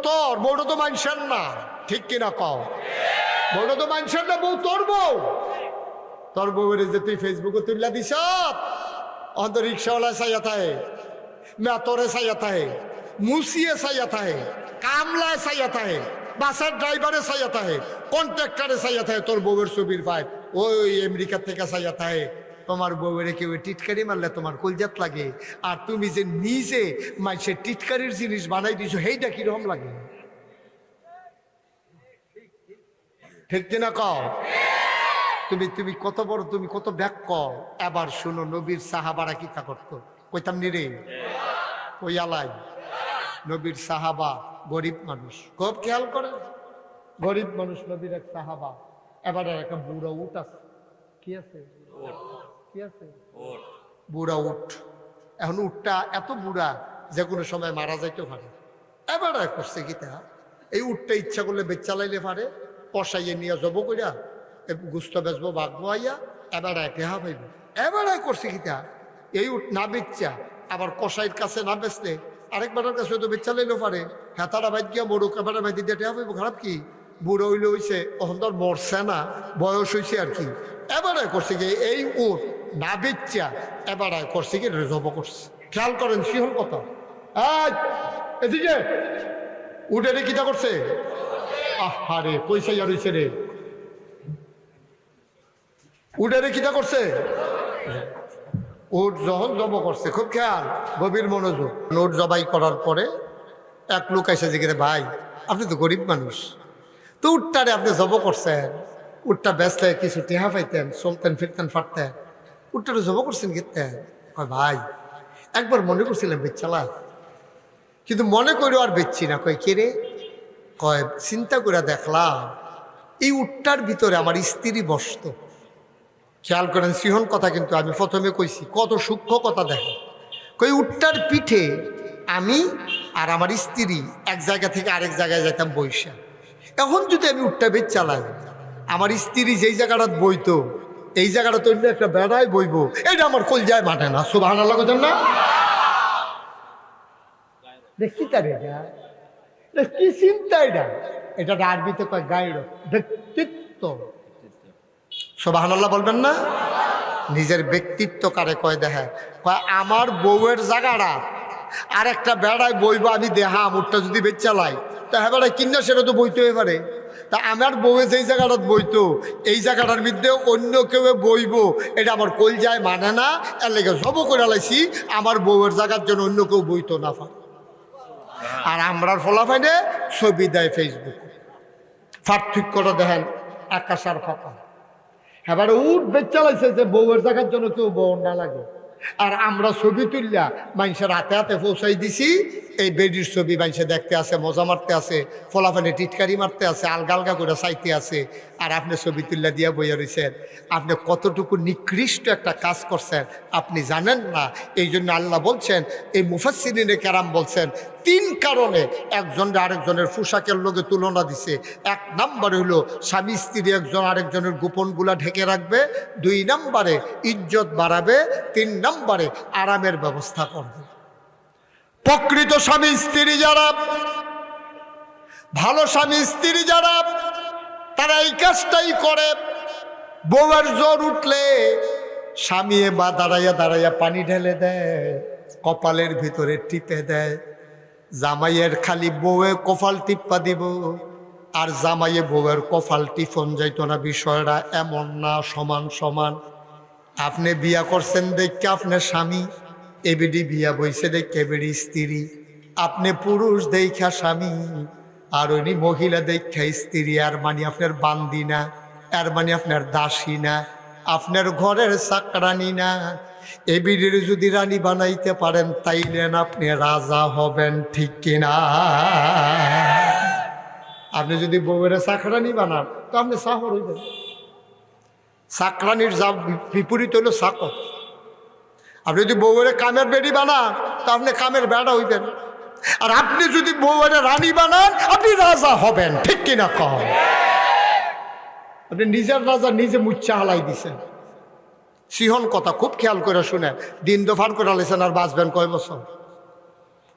তোর, বউটা তো মানুষের না, ঠিক কিনা কও? বউটা তো মানুষের না, বউ তোর বউ। তোর বউয়ের যে তুই ফেসবুকে তুললা দিস, অন্ত রিক্সাওয়ালা চাইয়া থাকে, মেতরে চাইয়া থাকে, মুসিয়ে চাইয়া থাকে, কামলায় চাইয়া থাকে, বাসের ড্রাইভারে চাইয়া থাকে, কন্ট্রাক্টরে চাইয়া থাকে তোর বউয়ের ছবির পায়। ওই আমেরিকার থেকে চাইয়া থাকে। তোমার বউয়ের কেউ টিটকারি মারলে তোমার কলজাত লাগে, আর তুমি যে নিজে মানুষের টিটকারির জিনিস বানাই দিছো, সেইটা কিরকম লাগে? ঠিক কিনা কও? তুমি কত বড়, তুমি কত ব্যাক। এবার শুনো, নবীর সাহাবারা কি তা করতো, কইতাম নি রে? ওই আলাই নবীর সাহাবা গরিব মানুষ, খুব খেয়াল করে, গরিব মানুষ, নবীর এক সাহাবা। এবার একটা বুড়া উট আছে, কি আছে, কি আছে, বুড়া উট। এখন উটটা এত বুড়া যে কোনো সময় মারা যাইতে পারে। এবার করছে কি তা, এই উটটা ইচ্ছা করলে বেচালাইলে পারে, কষাইয়ে নিয়ে জব করিয়া গুস্ত বেচবো, বাঘবো আইয়া, এবার টেহা পাইব। এবার করছে কি তা, এই উট না বেচা আবার কষাইয়ের কাছে না বেচলে আরেকবারের কাছে তো বেচা লাইলেও পারে। হেতারা বাইক গিয়া মরুক, এবার বাইদি দিয়ে টেহা পাইব। খারাপ কি, বুড়ো হইলে হইছে, তখন তোর মরছে না, বয়স হয়েছে আর কি। এবারে করছে কি, এই উট না বেচা এবারে করছে কি, জব করছে। খেয়াল করেন সিহল কথা। এদিকে উঠে রে কিটা করছে, আহারে পয়সাই আর হইছে রে, উঠে রে কিটা করছে, উট যখন জব করছে, খুব খেয়াল, গভীর মনোযোগ। উট জবাই করার পরে এক লোক এসে জিজ্ঞেস, ভাই আপনি তো গরিব মানুষ, তো উটটারে আপনি জব করছেন, উটটা বেচলে কিছু টেহা পাইতেন, চলতেন ফিরতেন ফাটতেন, উটটারে জব করছেন কিনতেন? কয় ভাই একবার মনে করছিলাম বেচালা, কিন্তু মনে করেও আর বেচছি না। কয় কে রে? কয় চিন্তা করে দেখলাম এই উটটার ভিতরে আমার স্ত্রী বসত। খেয়াল করেন সিহন কথা, কিন্তু আমি প্রথমে কইছি কত সূক্ষ্ম কথা। দেখেন, কই উটটার পিঠে আমি আর আমার স্ত্রী এক জায়গা থেকে আরেক জায়গায় যেতাম বইসা। এখন যদি আমি উটটা বেচ চালাই, আমার স্ত্রী যেই জায়গাটা বইতো এই জায়গাটা তো একটা বেড়ায় বইব, এটা আমার কলজায় মাঠে না। সুবহানাল্লাহ কইতেন না? দেখি তার এটা কি চিন্তা, এটা আরবিতে কয় গাইড, ব্যক্তিত্ব। সুবহানাল্লাহ বলবেন না? নিজের ব্যক্তিত্ব কারে কয় দেখে, কয় আমার বউয়ের জায়গাটা আর একটা বেড়ায় বইব, আমি দেহাম উটটা যদি বেচ চালাই, তা হ্যাঁ বেড়ায় কিনা সেটা তো বইতে হয়ে পারে। তা আমার বউয়ে যেই জায়গাটা বইতো এই জায়গাটার মধ্যে অন্য কেউ বইব, এটা আমার কলজায় মানে না, এর লেগে জব করে লাইছি আমার বউয়ের জায়গার জন্য অন্য কেউ বইতো না পারে। আর আমরার ফলাফাইনে ছবি দেয় ফেসবুক। পার্থক্যটা দেখেন আকাশ আর ফাঁকা। এবার উঠ বেচ চালাইছে যে বউয়ের জায়গার জন্য কেউ বউ না লাগে, আর আমরা ছবি তুললা মানুষের হাতে হাতে পৌঁছাই দিছি। এই বেডির ছবি মানুষে দেখতে আছে, মজা মারতে আছে, ফলাফানে টিটকারি মারতে আছে, আলগা আলগা করে চাইতে আছে, আর আপনি ছবি তুললা দিয়া বইয়া রয়েছেন। আপনি কতটুকু নিকৃষ্ট একটা কাজ করছেন আপনি জানেন না। এই জন্য আল্লাহ বলছেন, এই মুফাসসিরিনে কেরাম বলছেন, 3 কারণে একজনের আরেকজনের পোশাকের লোকে তুলনা দিছে। 1 নম্বরে হলো স্বামী স্ত্রী একজন আরেকজনের গোপনগুলা ঢেকে রাখবে, 2 নম্বরে ইজ্জত বাড়াবে, 3 নম্বরে আরামের ব্যবস্থা করবে। প্রকৃত স্বামী স্ত্রী যারা, ভালো স্বামী স্ত্রী যারা, তারা এই কাজটাই করে। বউয়ের জ্বর উঠলে স্বামী বা দাঁড়াইয়া দাঁড়াইয়া পানি ঢেলে দেয়, কপালের ভিতরে টিপে দেয়। জামাইয়ের খালি বউয়ে কপাল টিপ্পা দিব, আর জামাইয়ে বউয়ের কপাল টিফন যাইতো না। বিষয়টা এমন না, সমান সমান। আপনি বিয়া করছেন দেখে আপনার স্বামী, এবিডি বিয়া বইছে দেখে এবিডি স্ত্রী। আপনি পুরুষ দেখা স্বামী, আর উনি মহিলা দেখা স্ত্রী। আর মানে আপনার বান্দি না, আর মানে আপনার দাসী না, আপনার ঘরের চাকরানি না। এবিডির যদি রানী বানাইতে পারেন তাইলে আপনি রাজা হবেন, ঠিক কিনা? আপনি যদি বউয়ের চাকরানি বানান তো আপনি চাকর হইবেন। চাকরানির যা বিপরীত হইল চাকর। আপনি যদি বউয়ের কামের বেড়ি বানান তো আপনি কামের বেড়া হইবেন। আর আপনি যদি বউয়ের রানী বানান আপনি রাজা হবেন, ঠিক কিনা কম? আপনি নিজের রাজা নিজে মুচ্ছা হালাই দিছেন। সিহন কথা খুব খেয়াল করে শুনে, দিন দফার করে আলাইছেন, আর বাঁচবেন কয় বছর?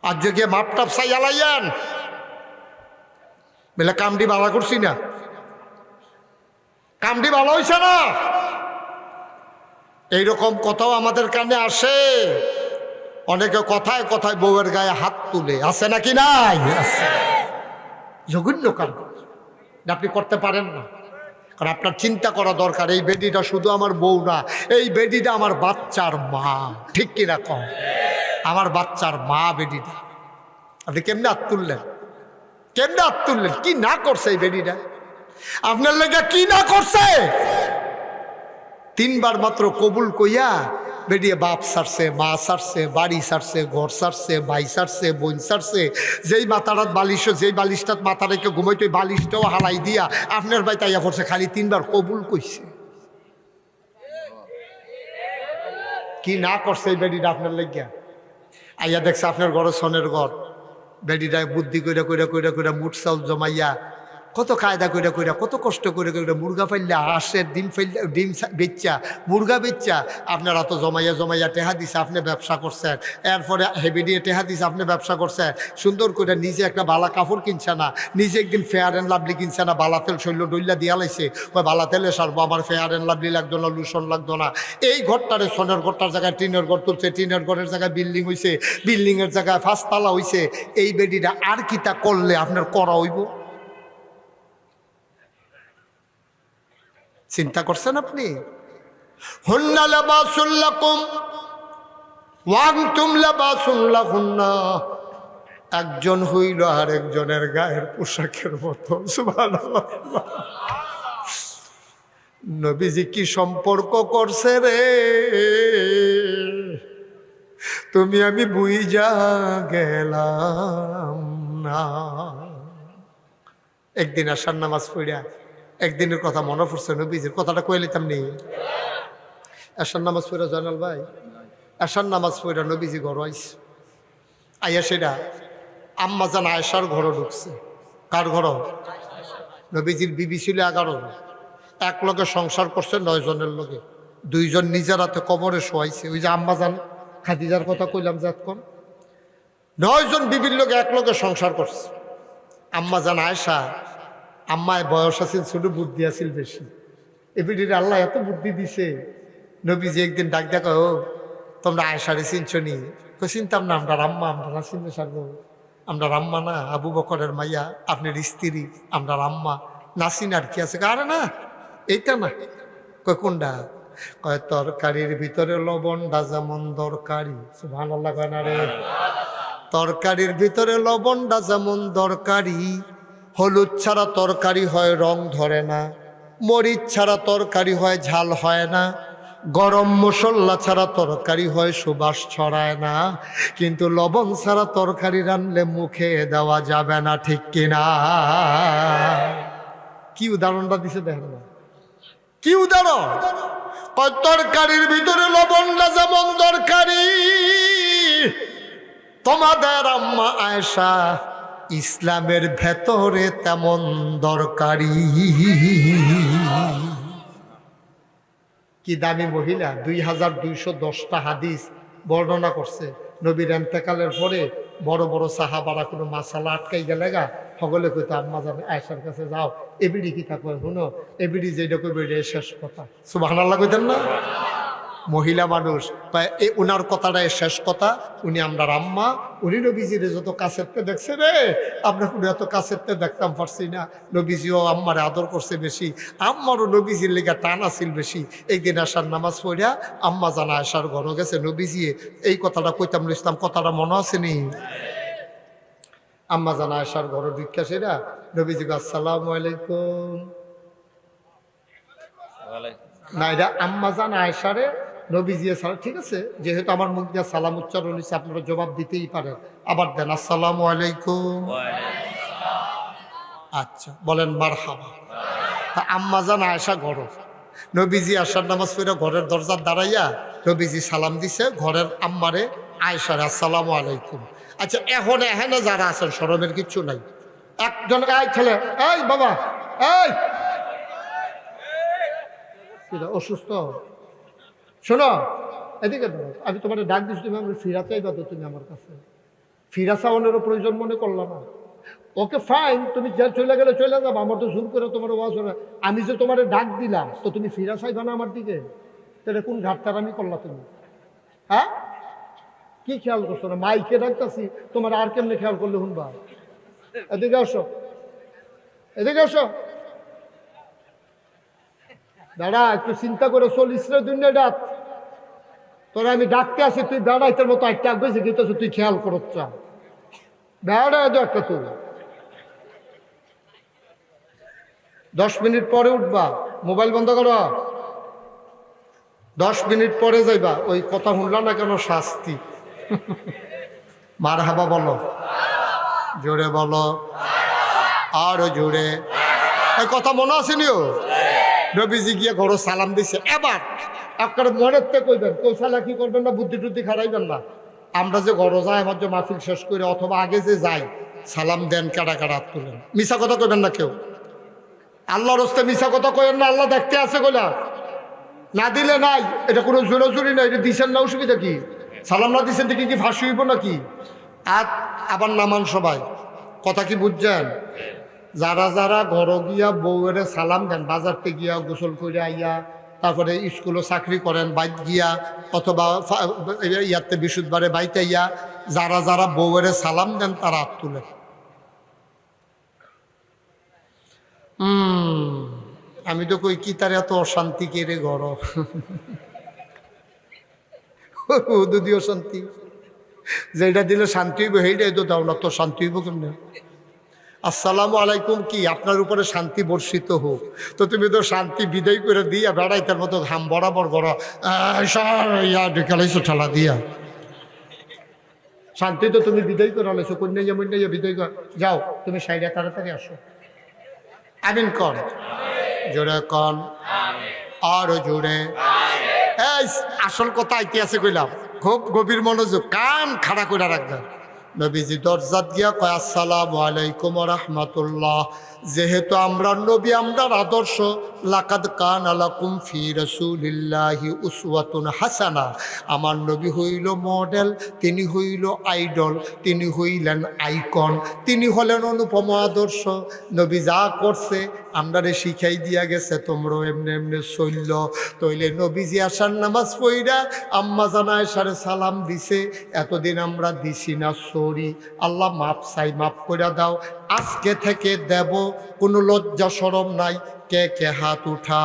আর যে গিয়ে মাপটাপ চাই আলাইয়েন, বলে কামটি বালা করছি না, কামটি ভালো হয়েছে না, এইরকম কথাও আমাদের কানে আসে। অনেকে কথায় কথায় বউয়ের গায়ে হাত তুলে, আছে নাকি নাই? জঘন্য কাম আপনি করতে পারেন না। কারণ আপনার চিন্তা করা দরকার, এই বেডিটা শুধু আমার বউ না, এই বেডিটা আমার বাচ্চার মা। ঠিক কিনা কম? আমার বাচ্চার মা বেডিটা। আপনি কেমনে হাত তুললেন? কেমনে হাত তুললেন? কি না করছে এই বেডিটা আপনার লেগে? কি না করছে? 3 বার মাত্র কবুল কইয়া বেরিয়ে বাপ সারছে, মা সারছে, বাড়ি সারছে, ঘর সারছে, ভাই সারছে, বোন সারছে। যেই মাথাটাত বালিশ, যেই বালিশটাত মাথা রেখে ঘুমাইতো ওই বালিশটাও হালাই দিয়া আপনার ভাই তাইয়া পড়ছে। খালি 3 বার কবুল কইছে। কি না করছে এই বেডিটা আপনার লেগিয়া? আইয়া দেখছে আপনার ঘরে সনের ঘর, বেডিটায় বুদ্ধি কইরা কইরা কইরা কইরা মুঠ চাউল জমাইয়া কত কায়দা কইরা কইরা কত কষ্ট করে কইরা মুরগা ফাইল্লা, হাঁসের ডিম ফাইল্লা, ডিম বেচ্চা, মুরগা বেচ্চা আপনারা তো জমাইয়া জমাইয়া টেহা দিছে, আপনি ব্যবসা করছেন। এরপরে হেভি দিয়ে টেহা দিছে, আপনি ব্যবসা করছেন। সুন্দর করে নিজে একটা বালা কাপড় কিনছে না, নিজে একদিন ফেয়ার অ্যান্ড লাভলি কিনছে না, বালা তেল শৈল্য ডইল্লা দিয়া লাইছে। ওই বালা তেলে সারবো, আমার ফেয়ার অ্যান্ড লাভলি লাগতো না, লুসন লাগতো না। এই ঘরটারে সোনের ঘরটার জায়গায় টিনের ঘর তুলছে, টিনের ঘরের জায়গায় বিল্ডিং হয়েছে, বিল্ডিংয়ের জায়গায় 5 তালা হয়েছে। এই বেডিটা আর কিতা করলে আপনার করা হইব? চিন্তা করছেন আপনি? হুন্না লিবাসুল লাকুম ওয়া আনতুম লিবাসুল লাহুন্না। একজন হইল আর একজনের গায়ের পোশাকের মতো। সুবহানাল্লাহ। নবীজি কি সম্পর্ক করছে রে, তুমি আমি বুইঝা গেলাম না। একদিন আশার নামাজ পড়িয়া একদিনের কথা মনে পড়ছে, নবীজির কথাটা কয়ে লিতাম নেই। আশার নামাজ পড়া জানাল ভাই, আশার নামাজ পড়া নবীজি ঘর আইস আইয়া সেটা আম্মা জান আয়েশার ঘরও ঢুকছে। কার ঘর? নবীজির বিবি ছিল 11 জন, এক লগে সংসার করছে 9 জনের লগে। 2 জন নিজের হাতে কবরে শোয়াইছে। ওই যে আম্মা জান খাদিজার কথা কইলাম যে এখন 9 জন বিবির লগে এক লগে সংসার করছে। আম্মা জান আয়েশা, আম্মায় বয়স আছিল ছোট, বুদ্ধি আছিল বেশি। এবিডির আল্লাহ এত বুদ্ধি দিছে। নবীজি একদিন ডাক দেখা, ও তোমরা আয়েশারে চিনছ নি? চিনতাম না, আমরা রাম্মা। আমরা না চিনতে সারবো? আমরা রাম্মা না, আবু বকরের মাইয়া, আপনার স্ত্রী, আমরা রাম্মা। না চিন আর কি আছে? আরে না, এইটা না। কয় কোনটা? কয় তরকারির ভিতরে লবণটা যেমন দরকারি। সুবহানাল্লাহ কয় না রে? তরকারির ভিতরে লবণটা যেমন দরকারি, হলুদ ছাড়া তরকারি হয় রং ধরে না, মরিচ ছাড়া তরকারি হয় ঝাল হয় না, গরম মশলা ছাড়া তরকারি হয় সুবাস ছড়ায় না, কিন্তু লবণ ছাড়া তরকারি রানলে মুখে দেওয়া যাবে না। ঠিক কিনা? কি উদাহরণটা দিছে দেখেন না, কি উদাহরণ! তরকারির ভিতরে লবণটা যেমন দরকারি, তোমাদের আম্মা আয়েশা ইসলামের ভেতরে তেমন দরকারি। কি দামি মহিলা! 2210টা হাদিস বর্ণনা করছে। নবীর এন্তেকালের পরে বড় বড় সাহাবারা কোনো মাসালা আটকাই গেলে গা সকলে কইতো আম্মা জান আয়েশার কাছে যাও, এবিডি কি তা কয় শুনো, এবিডি যেটা কইবে এটা শেষ কথা। সুবহানাল্লাহ কইতেন না? মহিলা মানুষ উনার কথাটা শেষ কথা। উনি আমরা আম্মা, উনি নবীজির যত কাছেরতে দেখছে রে, আমরা কোনো এত কাছেরতে দেখতাম পারছি না। নবীজিও আম্মারে আদর করছে বেশি, আম্মারও নবীজির লেগে টান আছিল বেশি। একদিন আসার নামাজ পড়িয়া আম্মা জানা আসার ঘরও গেছে, নবীজি এই কথাটা কইতাম ইসলাম, কথাটা মনে আছে নি? আম্মা জানা আসার ঘরও ঢুকিয়া সেরা নবীজি আসসালামু আলাইকুম। না, এটা আম্মা জান আয়েশারে নবীজি সালাম। ঠিক আছে, যেহেতু আমার মুখ দিয়ে সালাম উচ্চারণ হয়েছে, আপনারা জবাব দিতেই পারেন। আবার দেন আসসালামু আলাইকুম। আচ্ছা, বলেন মারহাবা। তা আম্মা জান আয়েশা ঘর, নবীজি আসার নামাজ পড়ে ঘরের দরজার দাঁড়াইয়া নবীজি সালাম দিছে ঘরের আম্মারে আয়েশারে, আসসালামু আলাইকুম। আচ্ছা, এখন এখানে যারা আছেন শরমের কিচ্ছু নাই। একজন এই ছেলে, এই বাবা, এই অসুস্থ, শোনো এদিকে দাও, আমি তোমার ডাক দিচ্ছি, তুমি আমার ফিরাতেই বাদ, তুমি আমার কাছে ফিরা চাওয়ানোরও প্রয়োজন মনে করলো না। ওকে ফাইন, তুমি চলে গেলে চলে যাবো, আমার তো জোর করে তোমার ওয়াজ হবে। আমি যে তোমার ডাক দিলাম তো তুমি ফিরা চাইবা না আমার দিকে? তাহলে কোন ঘাটতার আমি করলা তুমি? হ্যাঁ, কি খেয়াল করছো না? মাইকে ডাকতেছি, তোমার আর কেমনে খেয়াল করলে শুনবা? এদিকে আসো, এদিকে আসো দাঁড়া, একটু চিন্তা করে চলিস রে দুনিয়া ডাক। তোরা আমি ডাকতে আসি, তুই বেড়াইতের মতো একটা বেশি গেতেছ, তুই খেয়াল করছ বেড়া একটা। তুই 10 মিনিট পরে উঠবা, মোবাইল বন্ধ করো, 10 মিনিট পরে যাইবা। ওই কথা শুনলাম না কেন? শাস্তি। মার হাবা বলো, জোরে বলো, আরো জোরে। এই কথা মনে আসেনিও? নবীজি গিয়ে ঘরে সালাম দিছে। এবার আপনার মনের থেকে কইবেন, কৌশালা কি করবেন না, বুদ্ধি টুদ্ধি খারাইবেন না। আমরা যে ঘরে যাই, আমার যে মাহফিল শেষ করে অথবা আগে যে যাই, সালাম দেন, কাটা কাটা হাত তুলেন। মিশা কথা কইবেন না কেউ, আল্লাহর হস্তে মিশা কথা কইেন না। আল্লাহ দেখতে আছে কইলা, না দিলে নাই, এটা কোনো জোরাজুরি নাই। এটা দিছেন না, অসুবিধা কি? সালাম না দিচ্ছেন দেখি কি ফাঁসি হইব নাকি? আর আবার নামান সবাই, কথা কি বুঝছেন? যারা যারা ঘর গিয়া বউয়ের সালাম দেন, বাজারতে গিয়া গোসল করে আইয়া, তারপরে স্কুলে চাকরি করেন বাইত গিয়া, অথবা ইয়াতে বিশুদ্ধবারে বাইতে আইয়া, যারা যারা বউয়ের সালাম দেন তারা হাত তুলে। আমি তো কই কি তার এত অশান্তি কে রে ঘর? যদি অশান্তি, যেটা দিলে শান্তি হইব সেইটাই তো দাও না, তো শান্তি হইব কেমনে? আসসালামু আলাইকুম কি আপনার উপরে শান্তি বর্ষিত হোক, তো তুমি তো শান্তি বিদায় করে দিয়া বেড়াইতার মতো ঘাম বরাবর করো, ঢেকালাইছো ঠেলা দিয়া। শান্তি তো তুমি বিদায় করে আলাইছো, কন্যা যেমন বিদায় কর। যাও তুমি সাইডে তাড়াতাড়ি আসো। আমিন কর, জোরে কন, আরো জোরে। এই আসল কথা আইতে আছে কইলাম, খুব গভীর মনোযোগ, কান খাড়া করে রাখবেন। নবীজি দরজাত গিয়া কয় আসসালামু আলাইকুম ওয়া রাহমাতুল্লাহ। যেহেতু আমরা নবী, আমরার আদর্শ, লাকাদ কানা লাকুম ফি রাসূলিল্লাহি উসওয়াতুন হাসানা। আমার নবী হইল মডেল, তিনি হইল আইডল, তিনি হইলেন আইকন, তিনি হলেন অনুপম আদর্শ। নবী যা করছে আমরারে শিখাই দিয়া গেছে, তোমরাও এমনি এমনি চলল। তইলে নবীজি আসার নামাজ পইরা আম্মা জান আয়েশারে সালাম দিছে, এতদিন আমরা দিছি না, সরি, আল্লাহ মাপ চাই, মাপ করে দাও। আজকে থেকে দেব, কোনো লজ্জা শরম নাই। কে কে হাত উঠা?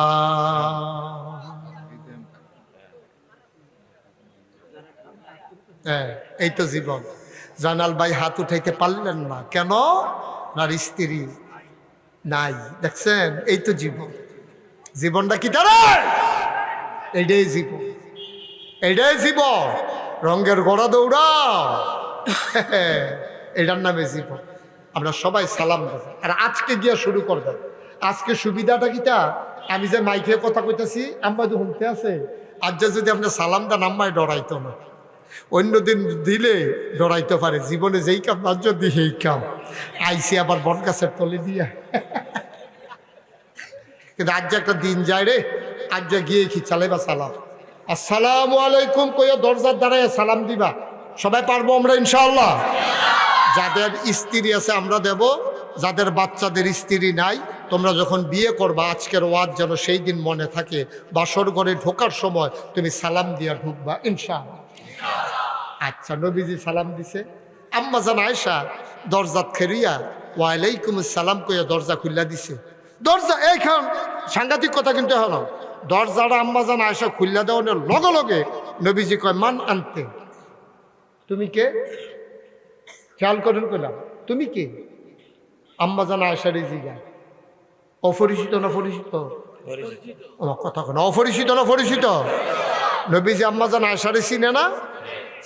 হ্যাঁ, এই তো জীবন। জানাল ভাই হাত উঠাইতে পারলেন না কেন? না স্ত্রী নাই। দেখছেন, এই তো জীবন। জীবনটা কি তারা? এইটাই জীবন, এইটাই জীবন। রঙের গড়া দৌড়াও, এটার নামে জীবন। আমরা সবাই সালাম দেব, আর আজকে গিয়া শুরু করবেন। আজকে সুবিধাটা কিটা, আমি যে মাইকে কথা কইতাছি, আম্মা তো শুনতে আছে। আজ যদি আপনি সালাম দেন, আম্মায় ডরাইতো না। অন্যদিন দিলে ডরাইতে পারে, জীবনে যেই কাম আজ যদি সেই কাম আইসি আবার বট গাছের তলে দিয়া। কিন্তু আজ একটা দিন যায় রে, আজ গিয়ে কি চালাইবা সালাম, আসসালামু আলাইকুম কইয়া দরজার দ্বারায় সালাম দিবা। সবাই পারবো আমরা ইনশাআল্লাহ। যাদের স্ত্রী আছে আমরা দেব, যাদের বাচ্চাদের স্ত্রী নাই, তোমরা যখন বিয়ে করবা, আজকের ওয়াজ যেন সেই দিন মনে থাকে। বাসর ঘরে ঢোকার সময় তুমি সালাম দিয়া ঢুকবা ইনশাআল্লাহ। আচ্ছা, নবীজি সালাম দিছে, আম্মা জান আয়েশা দরজাত খেরিয়া ওয়ালাইকুম আসসালাম কইয়া দরজা খুল্লা দিছে। দরজা এইখান সাংঘাতিক কথা কিন্তু হলো, দরজাটা আম্মা জান আয়েশা খুল্লা দেওয়ার লগে লগে নবীজি কয় মান আনতে, তুমি কে? খেয়াল করেন কইলাম, তুমি কে? আম্মা জান আয়েশার জিগা, অপরিচিত না পরিচিত? কথা কেন অপরিচিত না পরিচিত? নবীজি আম্মা জান আয়েশারে চিনে না?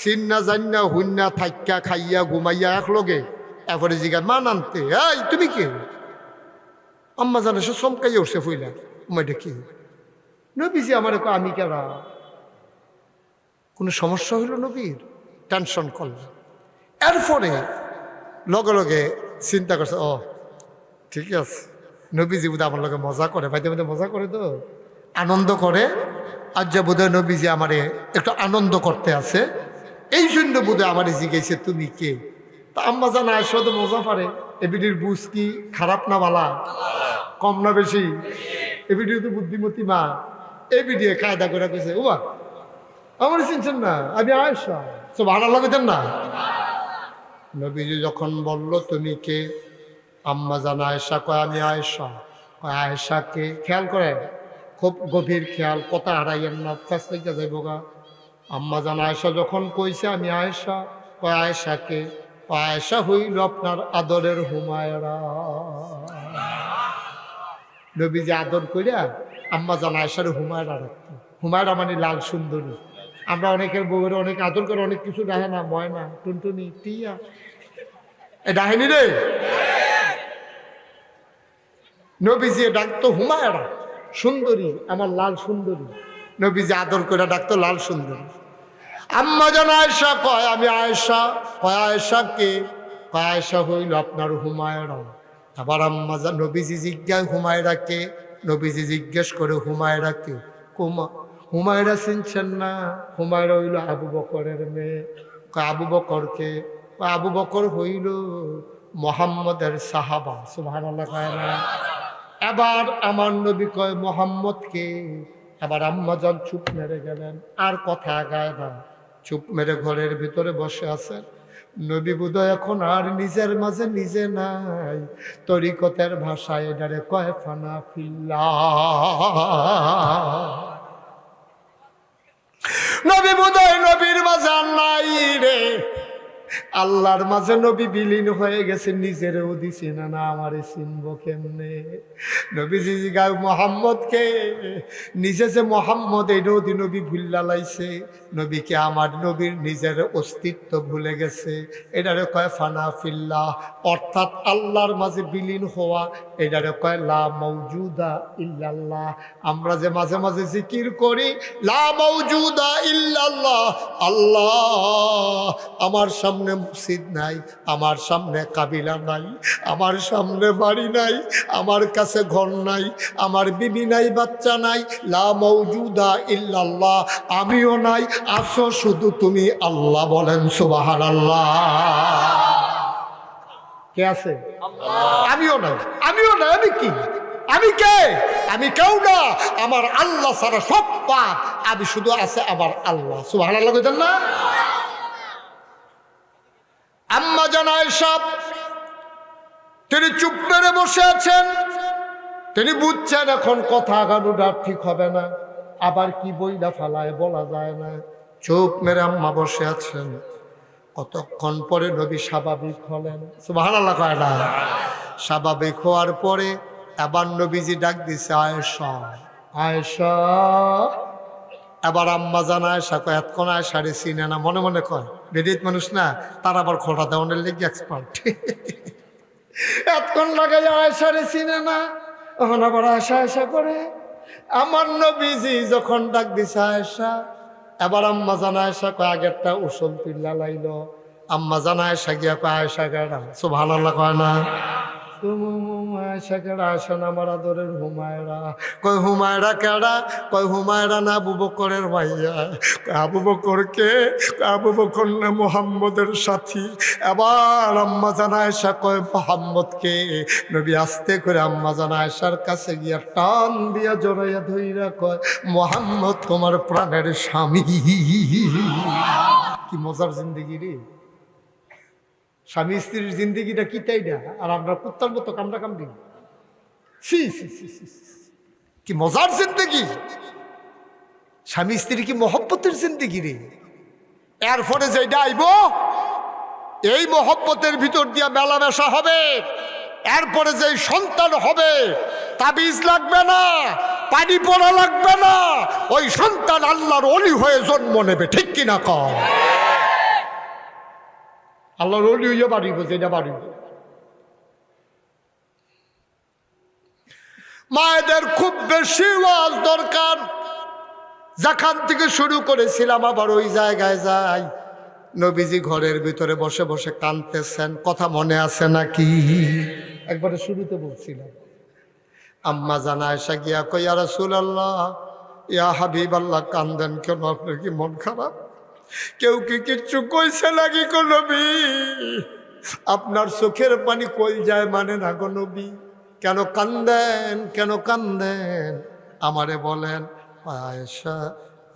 চিন্না জান্না হুন্না থাইকা খাইয়া ঘুমাইয়া এক লগে, এরপরে জিগা মান আনতে, এই তুমি কে? আম্মা জান এসে চমকাইয়া উঠছে, ফুইলা এটা কি? নবীজি আমার আমি কেরা? কোনো সমস্যা হইল নবীর? টেনশন করল। এরপরে লগে লগে চিন্তা করছে, ও ঠিক আছে, নবীজি বোধ আমার লগে মজা করে, ভাইতে ভাইতে মজা করে, তো আনন্দ করে। আজ যে বোধহয় নবীজি আমারে একটু আনন্দ করতে আছে, এই জন্য বোধহয় আমারে জিজ্ঞেসে তুমি কে? তা আম্মা জান আয়েশা তো মজা পারে, এ ভিডিওর বুঝ কি খারাপ না বালা, কম না বেশি? এ ভিডিও তো বুদ্ধিমতী মা, এই ভিডিও কায়দা করে গেছে ও আমার চিনছেন না, আমি আয়েশা। তো ভাড়া লাগতেন না। নবীজি যখন বলল তুমি কে, আম্মা জান আয়েশা কয় আমি আয়েশা। কয় আয়েশাকে, খেয়াল করেন খুব গভীর খেয়াল, কথা হারাইয়েন না, ফ্যাস লেগে যাইব গা। আম্মা জান আয়েশা যখন কইছে আমি আয়েশা, কয় আয়েশাকে, আয়েশা হইল আপনার আদরের হুমায়রা। নবীজি আদর কইরা আম্মা জান আয়েশার হুমায়রা রাখতো। হুমায়রা মানে লাল সুন্দরী। আমরা অনেকের বউয়ের অনেক আদর করে, অনেক কিছু ডাহে না, ময়না, টুনটুনি, টিয়া, এ ডাহেনি রে। নবীজি ডাকতো হুমায়রা, সুন্দরী, আমার লাল সুন্দরী। নবীজি আদর করে ডাকতো লাল সুন্দরী। আম্মা জান আয়েশা কয় আমি আয়েশা। কয় আয়েশা কে? কয় আয়েশা হইল আপনার হুমায়রা। আবার আম্মা জান, নবীজি জিজ্ঞাসা হুমায়রা কে? নবীজি জিজ্ঞেস করে হুমায়রা কে? হুমায়রা চিনছেন না? হুমায়রা হইল আবু বকরের মেয়ে। কয় আবু বকর কে? কয় আবু বকর হইল মুহাম্মদের সাহাবা। সুবহানাল্লাহ কয় না? এবার আমার নবী কয় মুহাম্মদ কে? আবার আম্মা জান চুপ মেরে গেলেন, আর কথা আগায় না, চুপ মেরে ঘরের ভিতরে বসে আছেন। নবী বোধহয় এখন আর নিজের মাঝে নিজে নাই, তরিকতের ভাষায় এটারে কয় ফানা ফিল্লাহ। নবী বোধহয় নবীর মাঝে আর নাই রে, আল্লাহর মাঝে নবী বিলীন হয়ে গেছে, নিজেরও দিছি না, না আমারে চিনবো কেমনে? নবীজি গায় মোহাম্মদকে, নিজে যে মোহাম্মদ এটাও নবী ভুল্লা লাইছে, নবীকে আমার নবীর নিজের অস্তিত্ব ভুলে গেছে। এটারে কয় ফানা ফিল্লাহ, অর্থাৎ আল্লাহর মাঝে বিলীন হওয়া। এটারে কয় লা মাওজুদা ইল্লাল্লাহ। আমরা যে মাঝে মাঝে জিকির করি লা মাওজুদা ইল্লাল্লাহ, আল্লাহ আমার সামনে মসজিদ নাই, আমার সামনে কাবিলা নাই, আমার সামনে বাড়ি নাই, আমার কাছে ঘর নাই, আমার বিবি নাই, বাচ্চা নাই, লা মাওজুদা ইল্লাল্লাহ, আমিও নাই, আসো শুধু তুমি আল্লাহ। বলেন সুবহানাল্লাহ। কে আছে? আমিও নাই, আমিও নাই, আমি কি? আমি কে? আমি কেউ না, আমার আল্লাহ ছাড়া সব পাপ, আমি শুধু আছে আমার আল্লাহ। সুবহানাল্লাহ কইতেন না? আম্মা জান আয়েশা তিনি চুপ মেরে বসে আছেন। তিনি বুঝছেন এখন কথা আগানোটা ঠিক হবে না, আবার কি বইলা ফালায় বলা যায় না। চুপ মেরে আম্মা বসে আছেন। কতক্ষণ পরে নবী স্বাভাবিক হলেন। সুবহানাল্লাহ কয় না? স্বাভাবিক হওয়ার পরে আবার নবীজি ডাক দিছে আয়েশা, আয়েশা। এবার আম্মা জান আয়েশা কয় এতক্ষণ আয়েশারে চিনে না, মনে মনে কয় বেরিত মানুষ না, তার আবার খোটা দেওয়ানের লেগে এক্সপার্ট। এতক্ষণ লাগাই আয়েশারে চিনে না, এখন আবার আয়েশা আয়েশা করে। আমার নবীজি যখন ডাক দিছে আয়েশা, এবার আম্মা জান আয়েশা কয় আগেরটা উসল পিল্লা লাইল। আম্মা জান আয়েশা গিয়া কয় আয়েশা কেডা? সুবহানাল্লাহ কয় না? আয়েশা কেডা? আয়েশা না আমার আদরের হুমায়রা। কয় হুমায়রা কেডা? কয় হুমায়রা না আবু বকরের ভাইয়া। আবু বকর কে? আবু বকর না মুহাম্মদের সাথী। এবার আম্মা জান আয়েশা কয় মুহাম্মদ কে? নবী আস্তে করে আম্মা জান আয়েশার কাছে গিয়া টান দিয়া জড়াইয়া ধইরা কয় মুহাম্মদ তোমার প্রাণের স্বামী। কি মজার জিন্দেগি রে! স্বামী স্ত্রীর জিন্দেগিটা কি তাই না, আর আমরা কুত্তার মতো কামড়া কামড়ি। কি মজার জিন্দেগি! স্বামী স্ত্রী কি মহব্বতের জিন্দেগি রে! এরপরে যেটা আইব এই মহব্বতের ভিতর দিয়া মেলামেশা হবে। এরপরে যে সন্তান হবে, তাবিজ লাগবে না, পানি পড়া লাগবে না, ওই সন্তান আল্লাহর ওলি হয়ে জন্ম নেবে। ঠিক কিনা কও? আল্লাহর ওলি হইয়া বাড়িব, যেটা বাড়িব। মায়েদের খুব বেশি ওয়াজ দরকার। যেখান থেকে শুরু করেছিলাম আবার ওই জায়গায় যাই। নবীজি ঘরের ভিতরে বসে বসে কাঁদতেছেন, কথা মনে আছে নাকি? একবারে শুরুতে বলছিলাম। আম্মা জান আয়েশা গিয়া কই ইয়া রাসূলুল্লাহ, ইয়া হাবিবাল্লাহ, কান্দেন কেন? আপনার কি মন খারাপ? কেউ কি কিচ্ছু কইছে নাকি গো নবী? আপনার চোখের পানি কই যায় মানে না গো নবী, কেন কান্দেন, কেন কান্দেন আমারে বলেন। আয়েশা,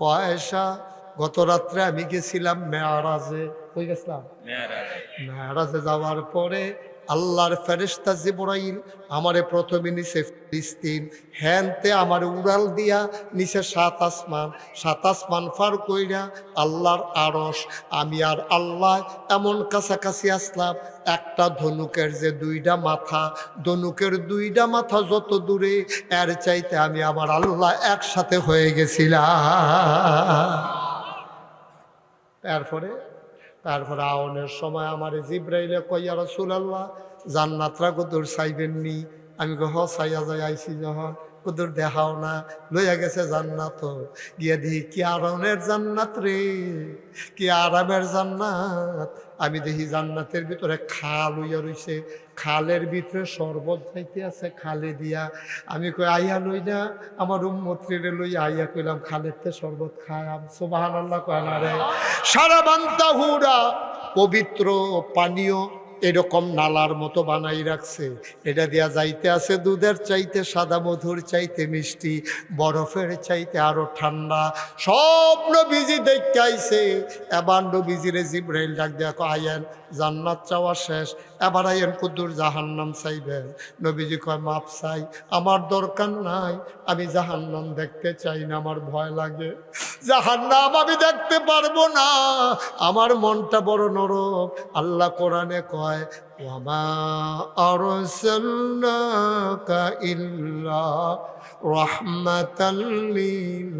ও আয়েশা, গত রাত্রে আমি গেছিলাম মেয়ারাজে। কই গেছিলাম? মেয়ারাজে যাওয়ার পরে আল্লাহর ফেরেশতা জিবরাইল আমারে প্রথমে নিচে ফিলিস্তিন, হ্যানতে আমার উড়াল দিয়া নিচে সাত আসমান পার কইরা আল্লাহর আরশ, আমি আর আল্লাহ এমন কাছাকাছি আসলাম, একটা ধনুকের যে দুইটা মাথা, ধনুকের দুইটা মাথা যত দূরে, এর চাইতে আমি আমার আল্লাহ একসাথে হয়ে গেছিলাম। তারপরে আওনের সময় আমার জিব্রাইলে কইয়া রাসূলুল্লাহ জান্নাতরা কদর চাইবেননি? আমি কহ চাইয়া যাই আইসি যখন, কদর দেখাও না, লইয়া গেছে জান্নাত। গিয়া দেখি কি আরামের জান্নাত রে, কি আরামের জান্নাত। আমি দেখি জান্নাতের ভিতরে খাল হইয়া রইছে, খালের ভিতরে শরবত যাইতে আছে খালে দিয়া। আমি কই আইয়া লই না, আমার উম্মতরে লই আইয়া কইলাম খালেতে শরবত খায়াম। সুবহানাল্লাহ কয় না রে। সারা বান্তাহুরা পবিত্র পানীয় এরকম নালার মতো বানাই রাখছে, এটা দিয়া যাইতে আছে দুধের চাইতে সাদা, মধুর চাইতে মিষ্টি, বরফের চাইতে আরো ঠান্ডা। সব নবীজি দেখতে আইছে। এবার নবীজিরে জিব্রাইল ডাক দেয়া আয়েন, জান্নাত চাওয়া শেষ, এবার আয়েন কুদ্দুর জাহান্নাম চাইবেন। নবীজি কয় মাপ চাই, আমার দরকার নাই, আমি জাহান্নাম দেখতে চাই না, আমার ভয় লাগে, জাহান্নাম আমি দেখতে পারবো না, আমার মনটা বড় নরম। আল্লাহ কোরআনে কয় ওয়ামা আরসালনাকা ইল্লা রাহমাতাল লিল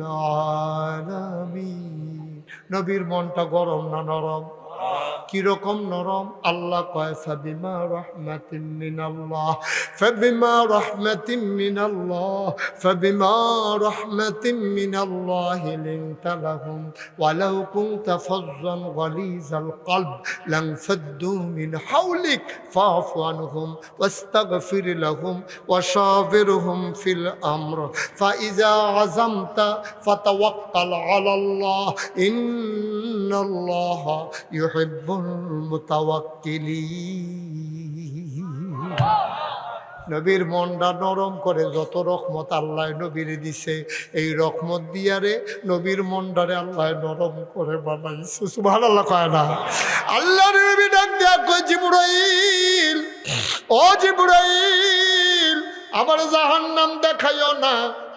আলামিন। নবীর মনটা গরম না নরম? কিরকম নরম? আল্লাহ কয় ফাবিমা রাহমাতিন মিনাল্লাহ, ফাবিমা রাহমাতিন মিনাল্লাহ, ফাবিমা রাহমাতিন মিনাল্লাহি লিনতা লাহুম ওয়ালাউ কুনতা ফাজ্জান গালিজাল কলব লানফাদ্দু মিন হাওলিক ফাফু আনহুম ওয়াস্তাগফির লাহুম ওয়াশাবিরহুম ফিল আমর ফাইজা আযামতা ফাতাওয়াক্কাল আলাল্লাহ ইন্নাল্লাহা ইউহিব্বুল মুতাওয়াক্কিলিন। নবীর মনটা নরম করে যত রহমত আল্লাহ নবীর দিছে, এই রহমত দিয়ারে নবীর মনটারে আল্লাহ নরম করে বানাইছে। সুবহানাল্লাহ কয় না? আল্লাহর নবী ডাক দিয়া কয় জিবরাইল, ও জিবরাইল, আমার জাহান্নাম দেখাইও না,